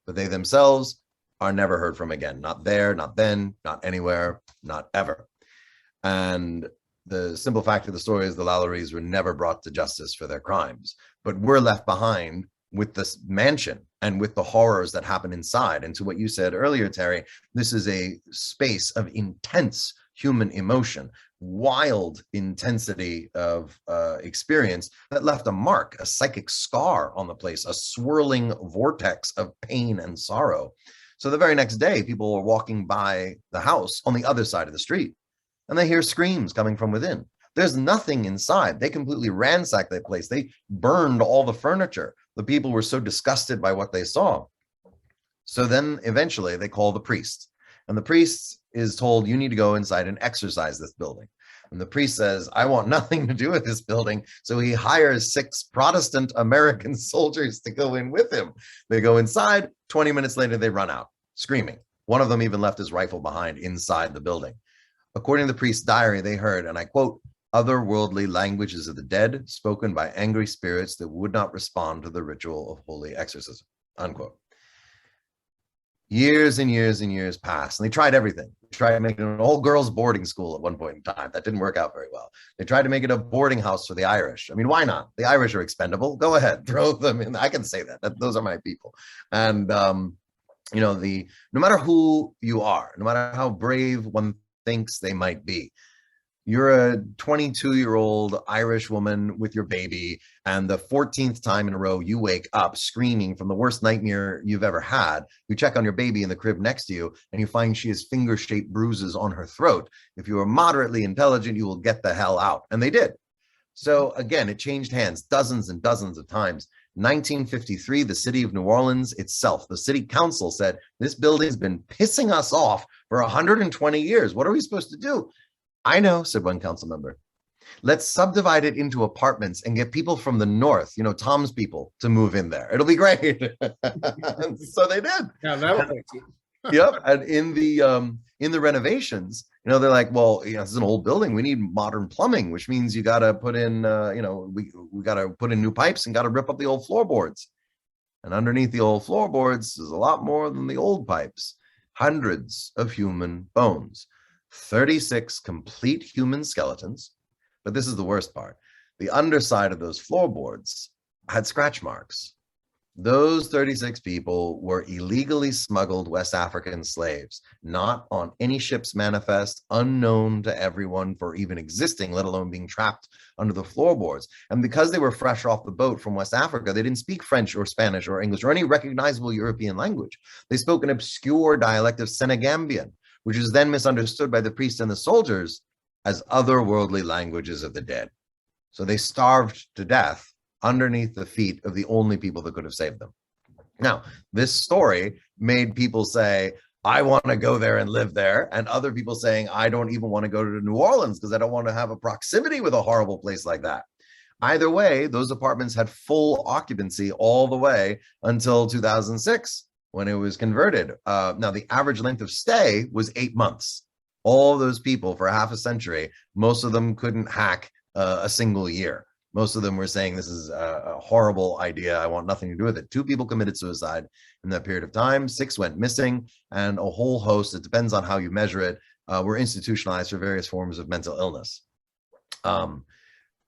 but they themselves are never heard from again. Not there, not then, not anywhere, not ever. And the simple fact of the story is the Lalauries were never brought to justice for their crimes, but we're left behind with this mansion and with the horrors that happen inside. And to what you said earlier, Terry, this is a space of intense human emotion, wild intensity of experience that left a mark, a psychic scar on the place, a swirling vortex of pain and sorrow. So the very next day, people are walking by the house on the other side of the street, and they hear screams coming from within. There's nothing inside. They completely ransacked that place. They burned all the furniture. The people were so disgusted by what they saw. So then eventually they call the priest, and the priest is told, you need to go inside and exorcise this building. And the priest says, I want nothing to do with this building. So he hires 6 Protestant American soldiers to go in with him. They go inside. 20 minutes later, they run out, screaming. One of them even left his rifle behind inside the building. According to the priest's diary, they heard, and I quote, otherworldly languages of the dead spoken by angry spirits that would not respond to the ritual of holy exorcism, unquote. Years and years and years passed, and they tried everything. They tried to make it an all-girls boarding school at one point in time. That didn't work out very well. They tried to make it a boarding house for the Irish. I mean, why not? The Irish are expendable. Go ahead, throw them in. I can say that. Those are my people. And, you know, no matter who you are, no matter how brave one thinks they might be, you're a 22-year-old Irish woman with your baby, and the 14th time in a row you wake up screaming from the worst nightmare you've ever had. You check on your baby in the crib next to you, and you find she has finger-shaped bruises on her throat. If you are moderately intelligent, you will get the hell out. And they did. So again, it changed hands dozens and dozens of times. 1953, the city of New Orleans itself, the city council said, this building's been pissing us off for 120 years. What are we supposed to do? I know, said one council member. Let's subdivide it into apartments and get people from the north, Tom's people, to move in there. It'll be great. So they did. Yeah, that'll fix it. Yep. And in the renovations, they're like, well, this is an old building. We need modern plumbing, which means you got to put in, we got to put in new pipes and got to rip up the old floorboards. And underneath the old floorboards is a lot more than the old pipes. Hundreds of human bones, 36 complete human skeletons. But this is the worst part. The underside of those floorboards had scratch marks. Those 36 people were illegally smuggled West African slaves, not on any ship's manifest, unknown to everyone for even existing, let alone being trapped under the floorboards. And because they were fresh off the boat from West Africa, they didn't speak French or Spanish or English or any recognizable European language. They spoke an obscure dialect of Senegambian, which is then misunderstood by the priests and the soldiers as otherworldly languages of the dead. So they starved to death underneath the feet of the only people that could have saved them. Now, this story made people say, I want to go there and live there. And other people saying, I don't even want to go to New Orleans because I don't want to have a proximity with a horrible place like that. Either way, those apartments had full occupancy all the way until 2006 when it was converted. Now, the average length of stay was 8 months. All those people for half a century, most of them couldn't hack a single year. Most of them were saying, this is a horrible idea. I want nothing to do with it. 2 people committed suicide in that period of time. 6 went missing, and a whole host, it depends on how you measure it, were institutionalized for various forms of mental illness.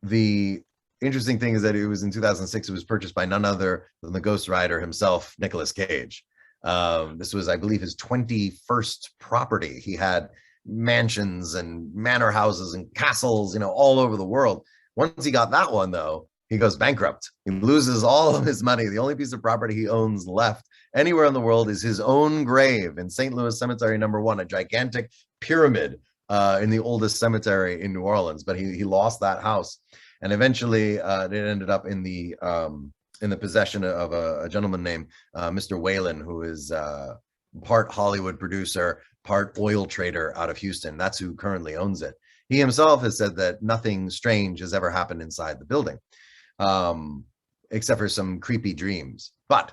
The interesting thing is that it was in 2006, it was purchased by none other than the Ghost Rider himself, Nicolas Cage. This was, I believe, his 21st property. He had mansions and manor houses and castles, all over the world. Once he got that one, though, he goes bankrupt. He loses all of his money. The only piece of property he owns left anywhere in the world is his own grave in St. Louis Cemetery No. 1, a gigantic pyramid in the oldest cemetery in New Orleans. But he lost that house, and eventually it ended up in the possession of a gentleman named Mr. Whalen, who is part Hollywood producer, part oil trader out of Houston. That's who currently owns it. He himself has said that nothing strange has ever happened inside the building, except for some creepy dreams. But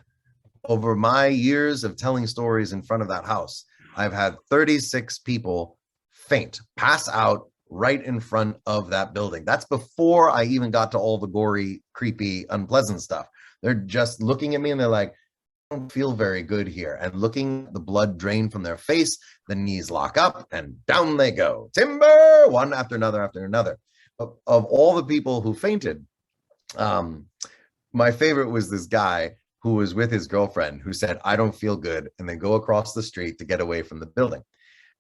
over my years of telling stories in front of that house, I've had 36 people faint, pass out right in front of that building. That's before I even got to all the gory, creepy, unpleasant stuff. They're just looking at me and they're like, don't feel very good here, and looking the blood drain from their face, the knees lock up and down they go, timber, one after another. Of all the people who fainted, my favorite was this guy who was with his girlfriend who said, I don't feel good, and then go across the street to get away from the building.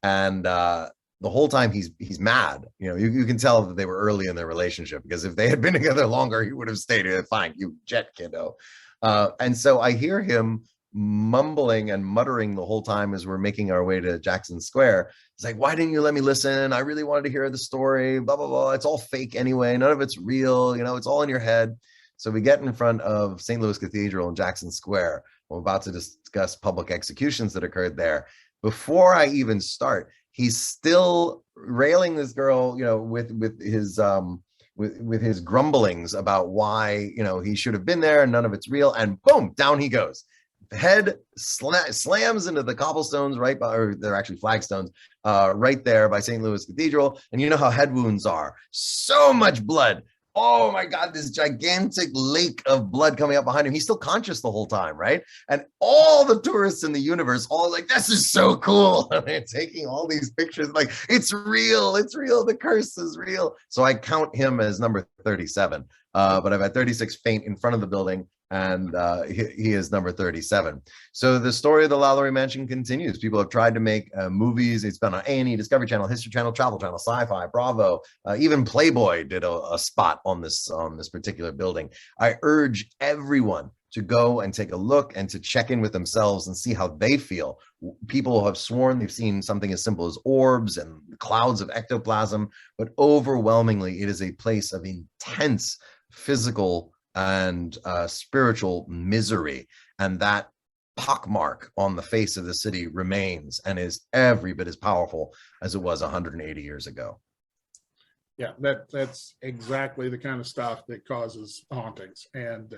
And the whole time he's mad. You can tell that they were early in their relationship, because if they had been together longer, he would have stayed here. Fine, you jet, kiddo. And so I hear him mumbling and muttering the whole time as we're making our way to Jackson Square. It's like, why didn't you let me listen? I really wanted to hear the story, blah, blah, blah. It's all fake anyway. None of it's real. It's all in your head. So we get in front of St. Louis Cathedral in Jackson Square. We're about to discuss public executions that occurred there. Before I even start, he's still railing this girl, with his grumblings about why, he should have been there and none of it's real. And boom, down he goes. Head slams into the cobblestones or they're actually flagstones, right there by St. Louis Cathedral. And you know how head wounds are. So much blood. Oh my God, this gigantic lake of blood coming up behind him. He's still conscious the whole time, right? And all the tourists in the universe, all like, this is so cool. And they're taking all these pictures like, it's real, the curse is real. So I count him as number 37. But I've had 36 faint in front of the building, and he is number 37. So the story of the Lalaurie Mansion continues. People have tried to make movies. It's been on A&E, Discovery Channel, History Channel, Travel Channel, Sci-Fi, Bravo. Even Playboy did a spot on this particular building. I urge everyone to go and take a look and to check in with themselves and see how they feel. People have sworn they've seen something as simple as orbs and clouds of ectoplasm, but overwhelmingly it is a place of intense physical and spiritual misery, and that pockmark on the face of the city remains and is every bit as powerful as it was 180 years ago. Yeah, that's exactly the kind of stuff that causes hauntings, and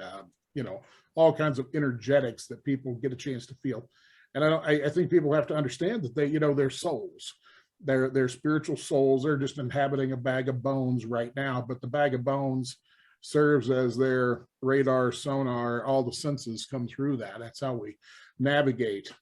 all kinds of energetics that people get a chance to feel. And I think people have to understand that they're souls. They're spiritual souls. They're just inhabiting a bag of bones right now, but the bag of bones serves as their radar, sonar. All the senses come through that. That's how we navigate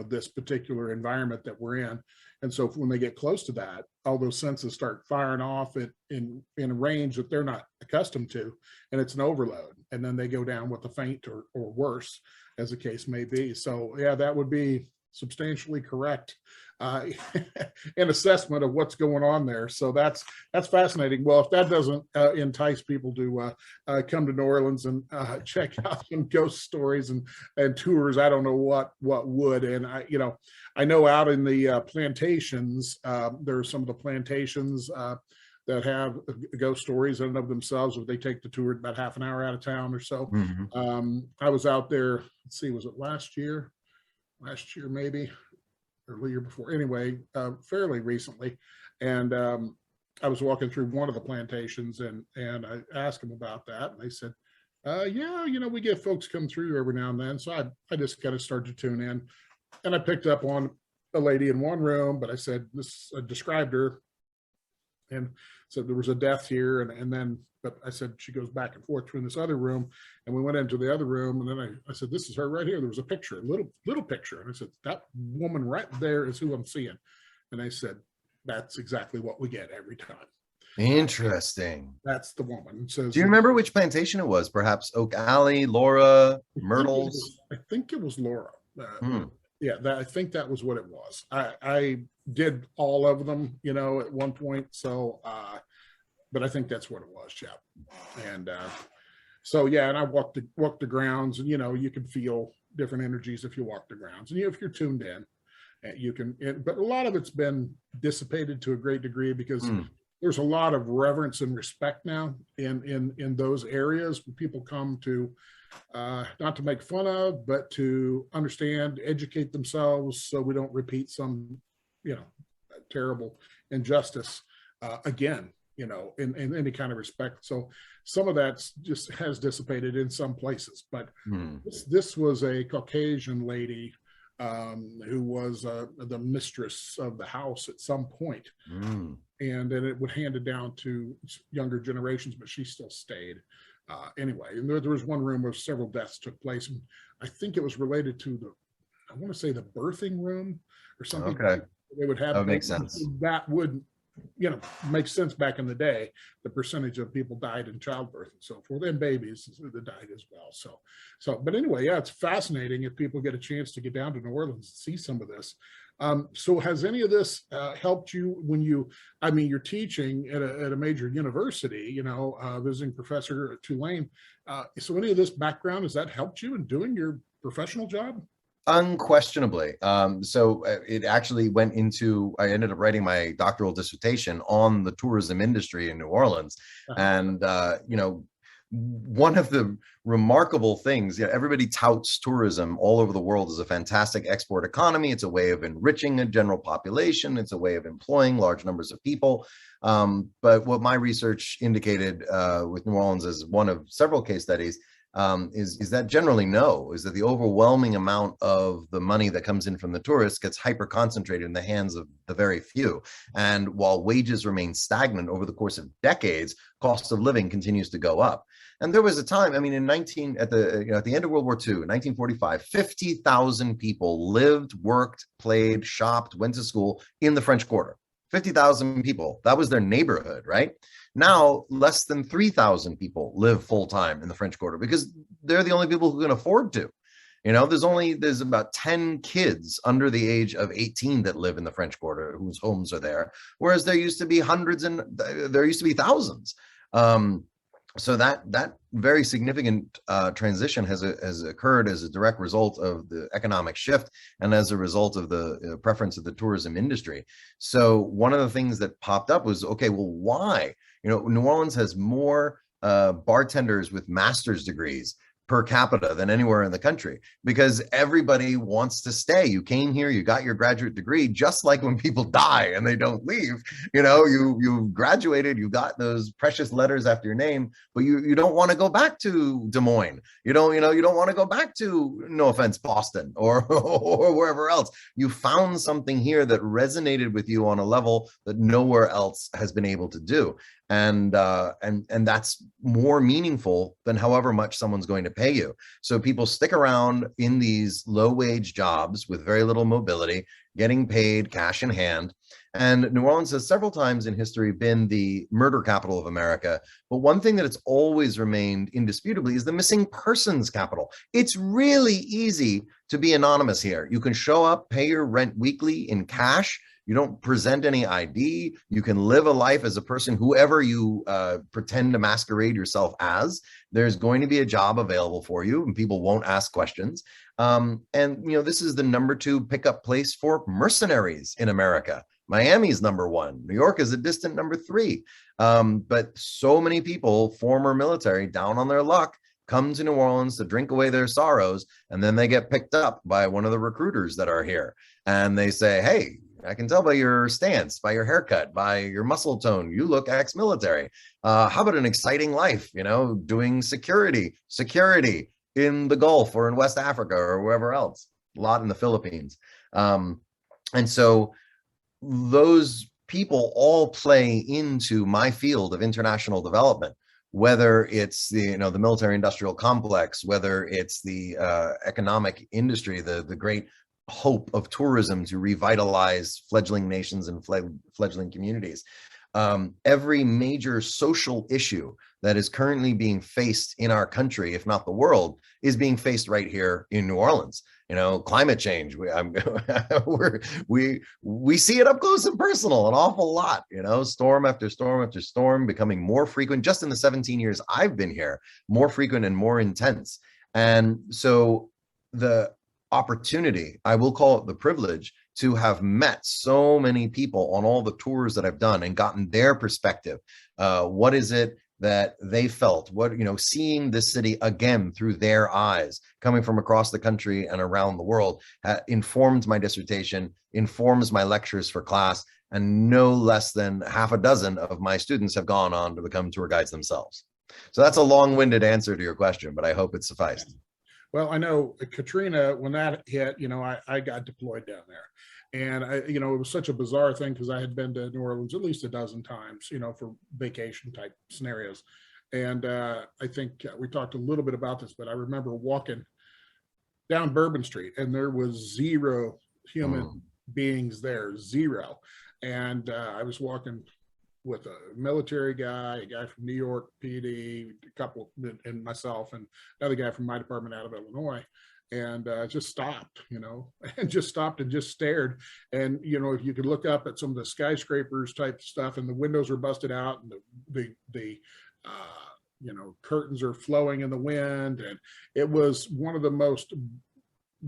this particular environment that we're in. And so when they get close to that, all those senses start firing off in a range that they're not accustomed to, and it's an overload. And then they go down with a faint or worse, as the case may be. So yeah, that would be substantially correct an assessment of what's going on there. So that's fascinating. Well, if that doesn't entice people to come to New Orleans and check out some ghost stories and tours, I don't know what would. And I know out in the plantations, there are some of the plantations that have ghost stories in and of themselves. If they take the tour about half an hour out of town or so. I was out there, let's see, was it last year maybe, or the year before, anyway, fairly recently. And I was walking through one of the plantations, and I asked them about that, and they said, yeah, we get folks come through every now and then. So I just kind of started to tune in, and I picked up on a lady in one room, but I described her and said there was a death here, and then, but I said she goes back and forth between this other room, and we went into the other room, and then I said, this is her right here. There was a picture, a little picture, and I said, that woman right there is who I'm seeing. And they said, that's exactly what we get every time. Interesting. That's the woman. So do you remember which plantation it was? Perhaps Oak Alley, Laura, Myrtles? I think it was Laura. Yeah, I think that was what it was. I did all of them, at one point. So, but I think that's what it was. Yeah. And so, yeah, and I walked the grounds, and, you can feel different energies if you walk the grounds, and if you're tuned in, you can, but a lot of it's been dissipated to a great degree because there's a lot of reverence and respect now in those areas where people come to, not to make fun of, but to understand, educate themselves, so we don't repeat some, terrible injustice again, in any kind of respect. So some of that just has dissipated in some places, but this was a Caucasian lady who was the mistress of the house at some point. And then it would hand it down to younger generations, but she still stayed. Anyway, and there was one room where several deaths took place, and I think it was related to I want to say the birthing room or something. Okay. They would have. That makes sense. That would, make sense back in the day. The percentage of people died in childbirth and so forth, and babies that died as well. So, but anyway, yeah, it's fascinating if people get a chance to get down to New Orleans and see some of this. So has any of this helped you when you're teaching at a major university, visiting professor at Tulane. So any of this background, has that helped you in doing your professional job? Unquestionably. So it actually went into, I ended up writing my doctoral dissertation on the tourism industry in New Orleans. And, one of the remarkable things, everybody touts tourism all over the world as a fantastic export economy. It's a way of enriching a general population. It's a way of employing large numbers of people. But what my research indicated with New Orleans as one of several case studies is that generally is that the overwhelming amount of the money that comes in from the tourists gets hyper concentrated in the hands of the very few. And while wages remain stagnant over the course of decades, cost of living continues to go up. And there was a time, at the end of World War II, in 1945, 50,000 people lived, worked, played, shopped, went to school in the French Quarter. 50,000 people, that was their neighborhood, right? Now, less than 3,000 people live full-time in the French Quarter because they're the only people who can afford to. There's about 10 kids under the age of 18 that live in the French Quarter whose homes are there, whereas there used to be hundreds and there used to be thousands. So that very significant transition has occurred as a direct result of the economic shift and as a result of the preference of the tourism industry. So one of the things that popped up was, okay, well, why? New Orleans has more bartenders with master's degrees per capita than anywhere in the country, because everybody wants to stay. You came here, you got your graduate degree, just like when people die and they don't leave, you graduated, you got those precious letters after your name, but you don't want to go back to Des Moines. You don't want to go back to, no offense, Boston or wherever else. You found something here that resonated with you on a level that nowhere else has been able to do. And that's more meaningful than however much someone's going to pay you. So people stick around in these low wage jobs with very little mobility, getting paid cash in hand. And New Orleans has several times in history been the murder capital of America. But one thing that it's always remained indisputably is the missing persons capital. It's really easy to be anonymous here. You can show up, pay your rent weekly in cash. You don't present any ID. You can live a life as a person, whoever you pretend to masquerade yourself as. There's going to be a job available for you, and people won't ask questions. This is the #2 pickup place for mercenaries in America. Miami's #1. New York is a distant #3. But so many people, former military, down on their luck, come to New Orleans to drink away their sorrows, and then they get picked up by one of the recruiters that are here. And they say, hey, I can tell by your stance, by your haircut, by your muscle tone, you look ex-military. How about an exciting life, doing security in the Gulf or in West Africa or wherever else, a lot in the Philippines. And so those people all play into my field of international development, whether it's the military industrial complex, whether it's the economic industry, the great hope of tourism to revitalize fledgling nations and fledgling communities. Every major social issue that is currently being faced in our country, if not the world, is being faced right here in New Orleans. Climate change, we see it up close and personal an awful lot, storm after storm after storm, becoming more frequent just in the 17 years I've been here, more frequent and more intense. And so the opportunity, I will call it the privilege, to have met so many people on all the tours that I've done and gotten their perspective. What is it that they felt? Seeing this city again through their eyes, coming from across the country and around the world, informed my dissertation, informs my lectures for class, and no less than half a dozen of my students have gone on to become tour guides themselves. So that's a long-winded answer to your question, but I hope it sufficed. Well, I know Katrina, when that hit, I got deployed down there. And it was such a bizarre thing because I had been to New Orleans at least a dozen times, for vacation type scenarios. And I think we talked a little bit about this, but I remember walking down Bourbon Street and there was zero human beings there, zero. And I was walking with a military guy, a guy from New York, Ph.D., a couple, and myself, and another guy from my department out of Illinois. And just stopped, and just stared. And, if you could look up at some of the skyscrapers type stuff and the windows are busted out and the curtains are flowing in the wind. And it was one of the most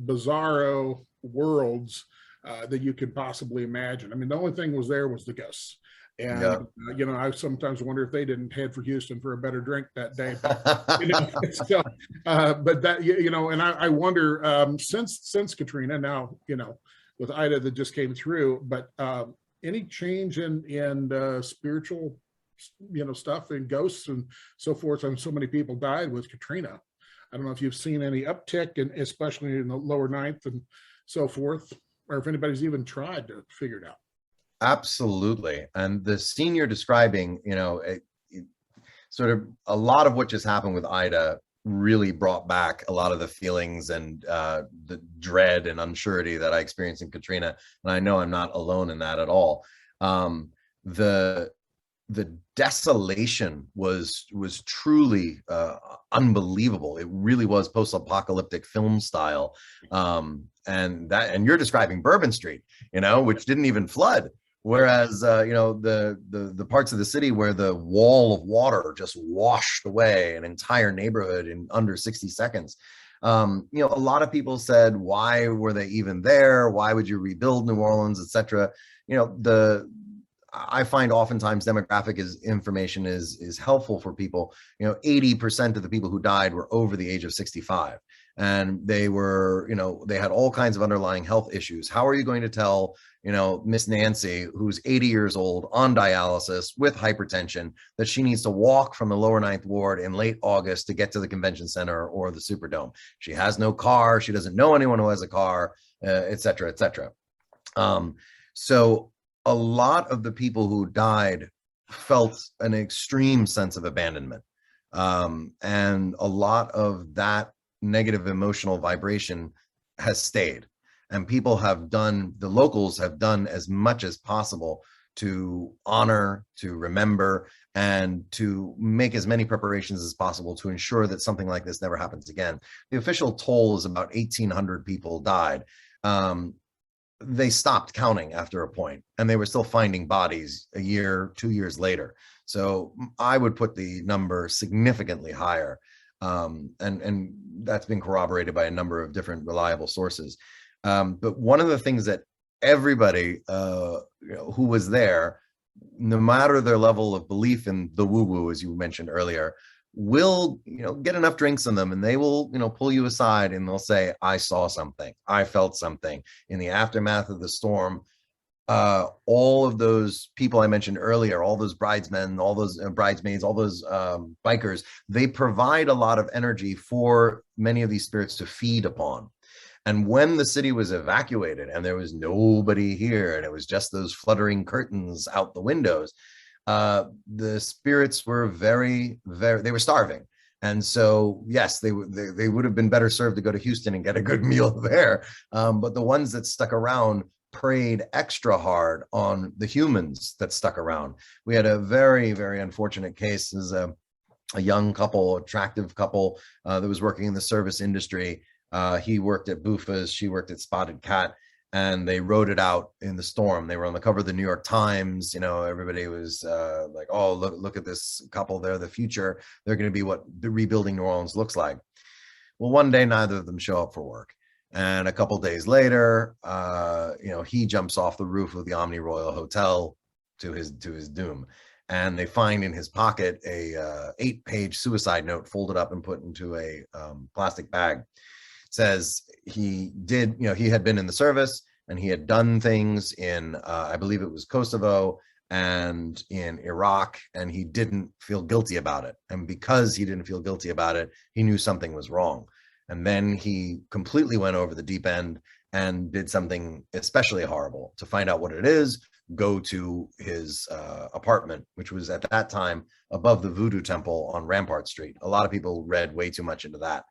bizarro worlds that you could possibly imagine. I mean, the only thing was the ghosts. And, I sometimes wonder if they didn't head for Houston for a better drink that day. But that, and I wonder, since Katrina, now, with Ida that just came through, but any change in spiritual, stuff and ghosts and so forth, and so many people died with Katrina. I don't know if you've seen any uptick, and especially in the lower ninth and so forth, or if anybody's even tried to figure it out. Absolutely. And the scene you're describing, sort of a lot of what just happened with Ida really brought back a lot of the feelings and the dread and unsurety that I experienced in Katrina. And I know I'm not alone in that at all. The desolation was truly unbelievable. It really was post-apocalyptic film style. And you're describing Bourbon Street, which didn't even flood. Whereas, the parts of the city where the wall of water just washed away an entire neighborhood in under 60 seconds. A lot of people said, why were they even there? Why would you rebuild New Orleans, etc.? I find oftentimes demographic information is helpful for people. 80% of the people who died were over the age of 65, and they were, they had all kinds of underlying health issues. How are you going to tell, Miss Nancy, who's 80 years old on dialysis with hypertension, that she needs to walk from the lower Ninth Ward in late August to get to the convention center or the Superdome? She has no car. She doesn't know anyone who has a car, et cetera, et cetera. So a lot of the people who died felt an extreme sense of abandonment. And a lot of that negative emotional vibration has stayed. And people have done, the locals have done as much as possible to honor, to remember, and to make as many preparations as possible to ensure that something like this never happens again. The official toll is about 1,800 people died. They stopped counting after a point, and they were still finding bodies a year, 2 years later. So I would put the number significantly higher. And that's been corroborated by a number of different reliable sources. But one of the things that everybody who was there, no matter their level of belief in the woo-woo, as you mentioned earlier, will get enough drinks in them, and they will pull you aside, and they'll say, I saw something, I felt something in the aftermath of the storm. All of those people I mentioned earlier, all those bridesmen, all those bridesmaids, all those bikers, they provide a lot of energy for many of these spirits to feed upon. And when the city was evacuated and there was nobody here, and it was just those fluttering curtains out the windows, the spirits were very, they were starving. And so, yes, they would have been better served to go to Houston and get a good meal there. But the ones that stuck around preyed extra hard on the humans that stuck around. We had a very, very unfortunate case. This is a young couple, attractive couple that was working in the service industry. He worked at Bufas, she worked at Spotted Cat, and they rode it out in the storm. They were on the cover of the New York Times. Everybody was like, oh, look at this couple. They're the future. They're going to be what the rebuilding New Orleans looks like. Well, one day, neither of them show up for work. And a couple days later, he jumps off the roof of the Omni Royal Hotel to his doom. And they find in his pocket a 8-page suicide note folded up and put into a plastic bag. Says he did, he had been in the service, and he had done things in, I believe it was Kosovo and in Iraq, and he didn't feel guilty about it. And because he didn't feel guilty about it, he knew something was wrong. And then he completely went over the deep end and did something especially horrible. To find out what it is, go to his apartment, which was at that time above the Voodoo Temple on Rampart Street. A lot of people read way too much into that.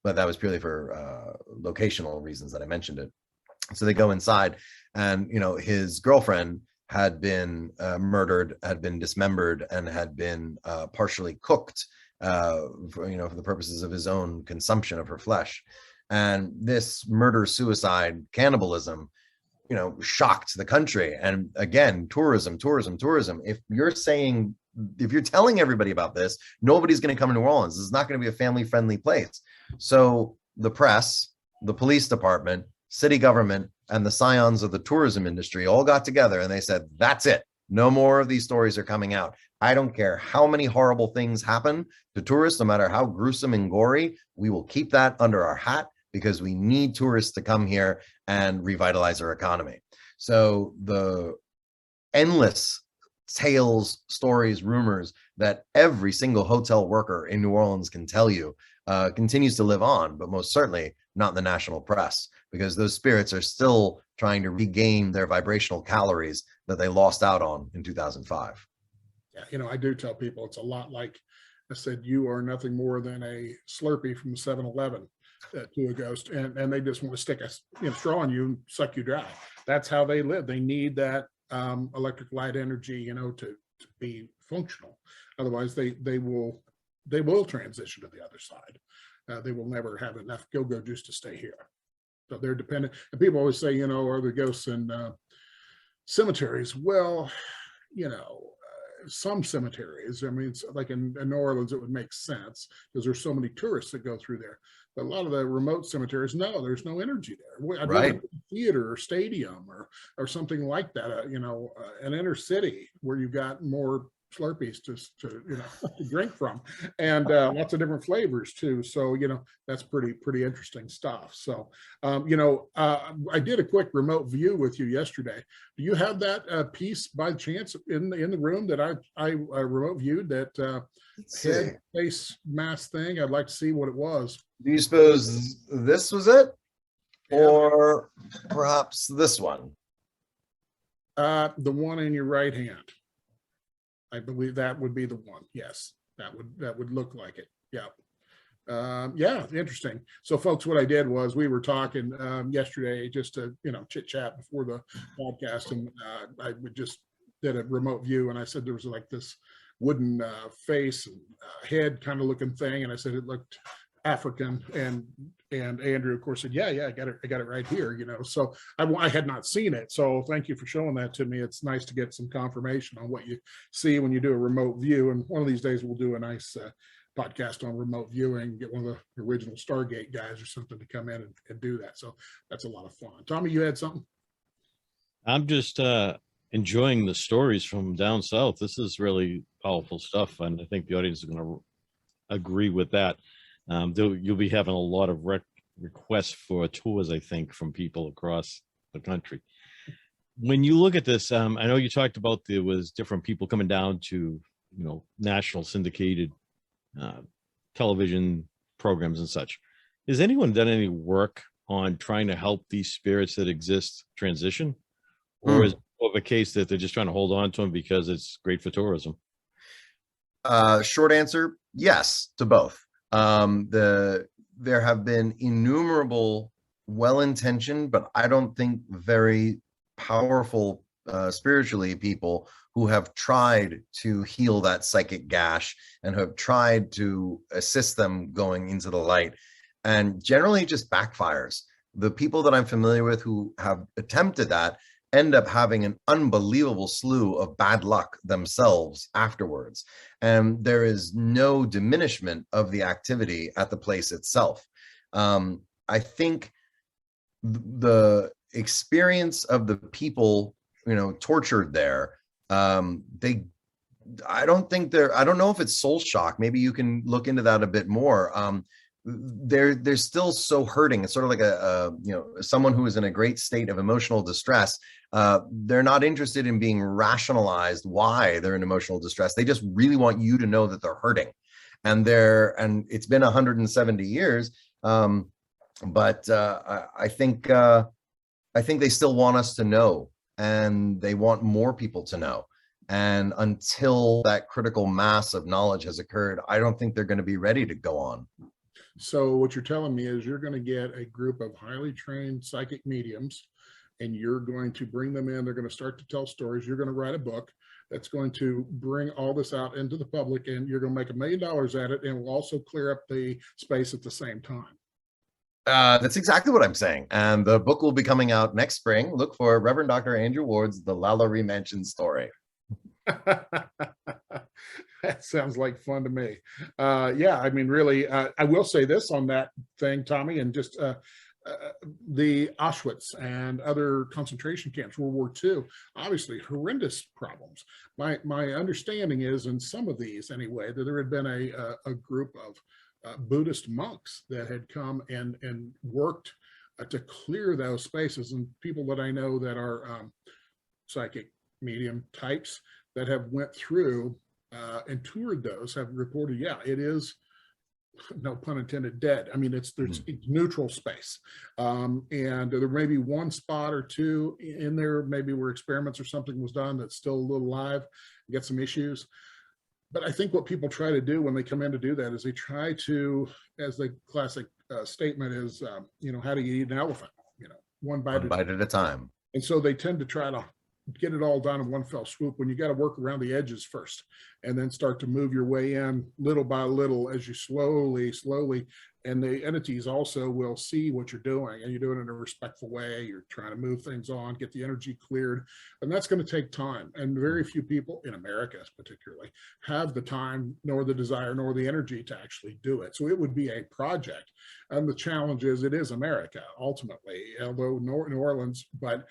But that was purely for locational reasons that I mentioned it. So they go inside, and his girlfriend had been murdered, had been dismembered, and had been partially cooked for the purposes of his own consumption of her flesh. And this murder, suicide, cannibalism, shocked the country. And again, tourism. If you're telling everybody about this, nobody's going to come to New Orleans. This is not going to be a family-friendly place. So the press, the police department, city government, and the scions of the tourism industry all got together, and they said, that's it. No more of these stories are coming out. I don't care how many horrible things happen to tourists, no matter how gruesome and gory, we will keep that under our hat, because we need tourists to come here and revitalize our economy. So the endless tales, stories, rumors that every single hotel worker in New Orleans can tell you continues to live on, but most certainly not in the national press, because those spirits are still trying to regain their vibrational calories that they lost out on in 2005. Yeah, I do tell people it's a lot like I said, you are nothing more than a Slurpee from 7-Eleven to a ghost, and they just want to stick a straw in you and suck you dry. That's how they live. They need that electric light energy, to be functional. Otherwise, they will transition to the other side. They will never have enough go-go juice to stay here. So they're dependent. And people always say, are the ghosts in cemeteries? Well, some cemeteries. I mean, it's like in New Orleans, it would make sense because there's so many tourists that go through there. But a lot of the remote cemeteries, no, there's no energy there. I'd rather Right. go to a theater or stadium or something like that. An inner city where you've got more Slurpees to to drink from, and lots of different flavors too. So that's pretty interesting stuff. So I did a quick remote view with you yesterday. Do you have that piece by chance in the room that I remote viewed, that head face mask thing? I'd like to see what it was. Do you suppose this was it, Yeah. or perhaps this one? The one in your right hand. I believe that would be the one. Yes, that would look like it. Yeah. Interesting. So folks, what I did was we were talking yesterday just to, chit chat before the podcast. And I would just did a remote view, and I said there was like this wooden face and head kind of looking thing. And I said it looked African, and Andrew of course said, yeah, I got it right here, so I had not seen it, so thank you for showing that to me. It's nice to get some confirmation on what you see when you do a remote view, and one of these days we'll do a nice podcast on remote viewing, get one of the original Stargate guys or something to come in and do that. So that's a lot of fun. Tommy, you had something? I'm just enjoying the stories from down south. This is really powerful stuff, and I think the audience is going to agree with that. You'll be having a lot of requests for tours, I think, from people across the country. When you look at this, I know you talked about there was different people coming down to, national syndicated television programs and such. Has anyone done any work on trying to help these spirits that exist transition? Or is it more of a case that they're just trying to hold on to them because it's great for tourism? Short answer, yes to both. There have been innumerable well-intentioned, but I don't think very powerful spiritually people who have tried to heal that psychic gash and have tried to assist them going into the light, and generally just backfires. The people that I'm familiar with who have attempted that end up having an unbelievable slew of bad luck themselves afterwards. And there is no diminishment of the activity at the place itself. I think the experience of the people, tortured there, I don't know if it's soul shock. Maybe you can look into that a bit more. They're still so hurting. It's sort of like someone who is in a great state of emotional distress. They're not interested in being rationalized why they're in emotional distress. They just really want you to know that they're hurting, and it's been 170 years. But I think they still want us to know, and they want more people to know. And until that critical mass of knowledge has occurred, I don't think they're going to be ready to go on. So what you're telling me is you're going to get a group of highly trained psychic mediums, and you're going to bring them in. They're going to start to tell stories. You're going to write a book that's going to bring all this out into the public, and you're going to make $1 million at it, and will also clear up the space at the same time. That's exactly what I'm saying. And the book will be coming out next spring. Look for Reverend Dr. Andrew Ward's The LaLaurie Mansion Story. That sounds like fun to me. Yeah, I mean, really, I will say this on that thing, Tommy, and just the Auschwitz and other concentration camps, World War II, obviously horrendous problems. My understanding is, in some of these anyway, that there had been a group of Buddhist monks that had come and worked to clear those spaces. And people that I know that are psychic medium types that have went through and toured those have reported, yeah, it is, no pun intended, dead. I mean, it's neutral space. And there may be one spot or two in there, maybe where experiments or something was done that's still a little alive, get some issues. But I think what people try to do when they come in to do that is they try to, as the classic statement is, how do you eat an elephant? One bite at a time. And so they tend to try to get it all done in one fell swoop, when you got to work around the edges first, and then start to move your way in little by little as you slowly And the entities also will see what you're doing, and you're doing it in a respectful way. You're trying to move things on, get the energy cleared, and that's going to take time. And very few people in America particularly have the time, nor the desire, nor the energy to actually do it. So it would be a project. And the challenge is, it is America ultimately, although New Orleans, but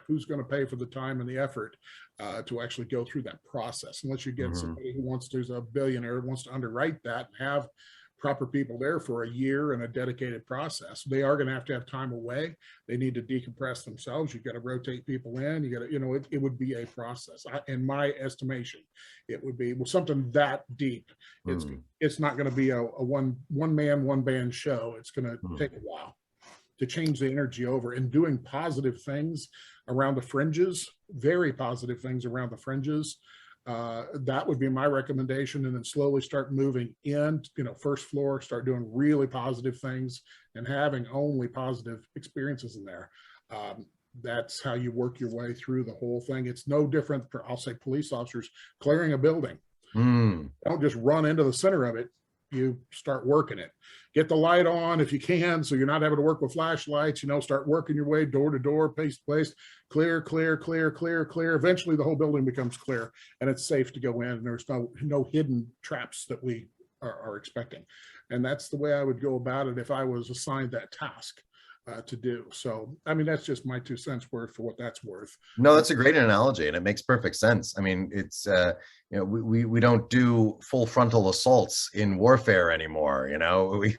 who's going to pay for the time and the effort to actually go through that process? Unless you get somebody who wants to, who's a billionaire, wants to underwrite that and have proper people there for a year and a dedicated process. They are going to have time away. They need to decompress themselves. You've got to rotate people in. You got to, it would be a process. In my estimation, it would be something that deep. It's not going to be a one man, one band show. It's going to take a while to change the energy over, and doing positive things around the fringes, very positive things around the fringes. That would be my recommendation. And then slowly start moving in, first floor, start doing really positive things and having only positive experiences in there. That's how you work your way through the whole thing. It's no different for, I'll say, police officers clearing a building. Don't just run into the center of it. You start working it. Get the light on if you can, so you're not having to work with flashlights. Start working your way door to door, place to place, clear. Eventually the whole building becomes clear and it's safe to go in, and there's no hidden traps that we are expecting. And that's the way I would go about it if I was assigned that task to do. So, I mean, that's just my 2 cents worth for what that's worth. No, that's a great analogy, and it makes perfect sense. I mean, it's we don't do full frontal assaults in warfare anymore.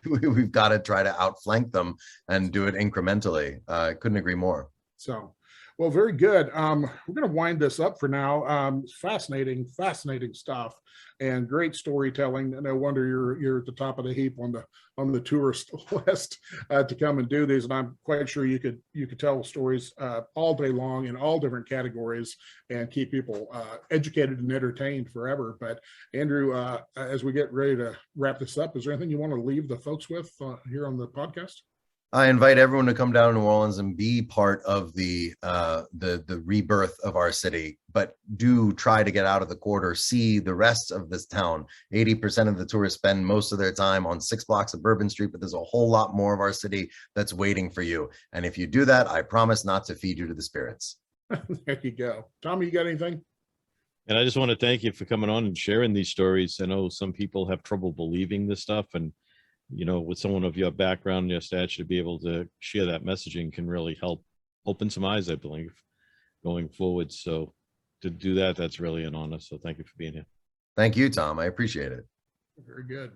We've got to try to outflank them and do it incrementally. Couldn't agree more. So, well, very good. We're going to wind this up for now. Fascinating stuff, and great storytelling. No wonder you're at the top of the heap on the tourist list to come and do these. And I'm quite sure you could tell stories all day long in all different categories and keep people educated and entertained forever. But Andrew, as we get ready to wrap this up, is there anything you want to leave the folks with here on the podcast? I invite everyone to come down to New Orleans and be part of the rebirth of our city, but do try to get out of the quarter, see the rest of this town. 80% of the tourists spend most of their time on 6 blocks of Bourbon Street, but there's a whole lot more of our city that's waiting for you. And if you do that, I promise not to feed you to the spirits. There you go. Tommy, you got anything? And I just want to thank you for coming on and sharing these stories. I know some people have trouble believing this stuff, and with someone of your background, your stature, to be able to share that messaging can really help open some eyes, I believe, going forward. So to do that, that's really an honor. So thank you for being here. Thank you, Tom. I appreciate it. Very good.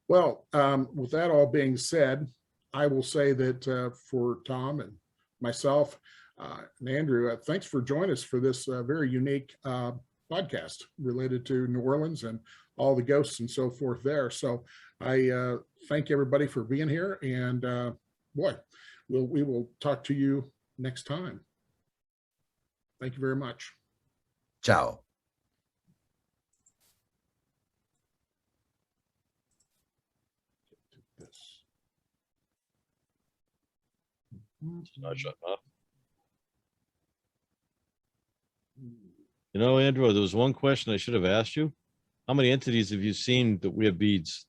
Well, with that all being said, I will say that for Tom and myself and Andrew, thanks for joining us for this very unique podcast related to New Orleans and all the ghosts and so forth there. So I thank everybody for being here, and we will talk to you next time. Thank you very much. Ciao. It's not shutting off. Andrew, there was one question I should have asked you. How many entities have you seen that wear beads?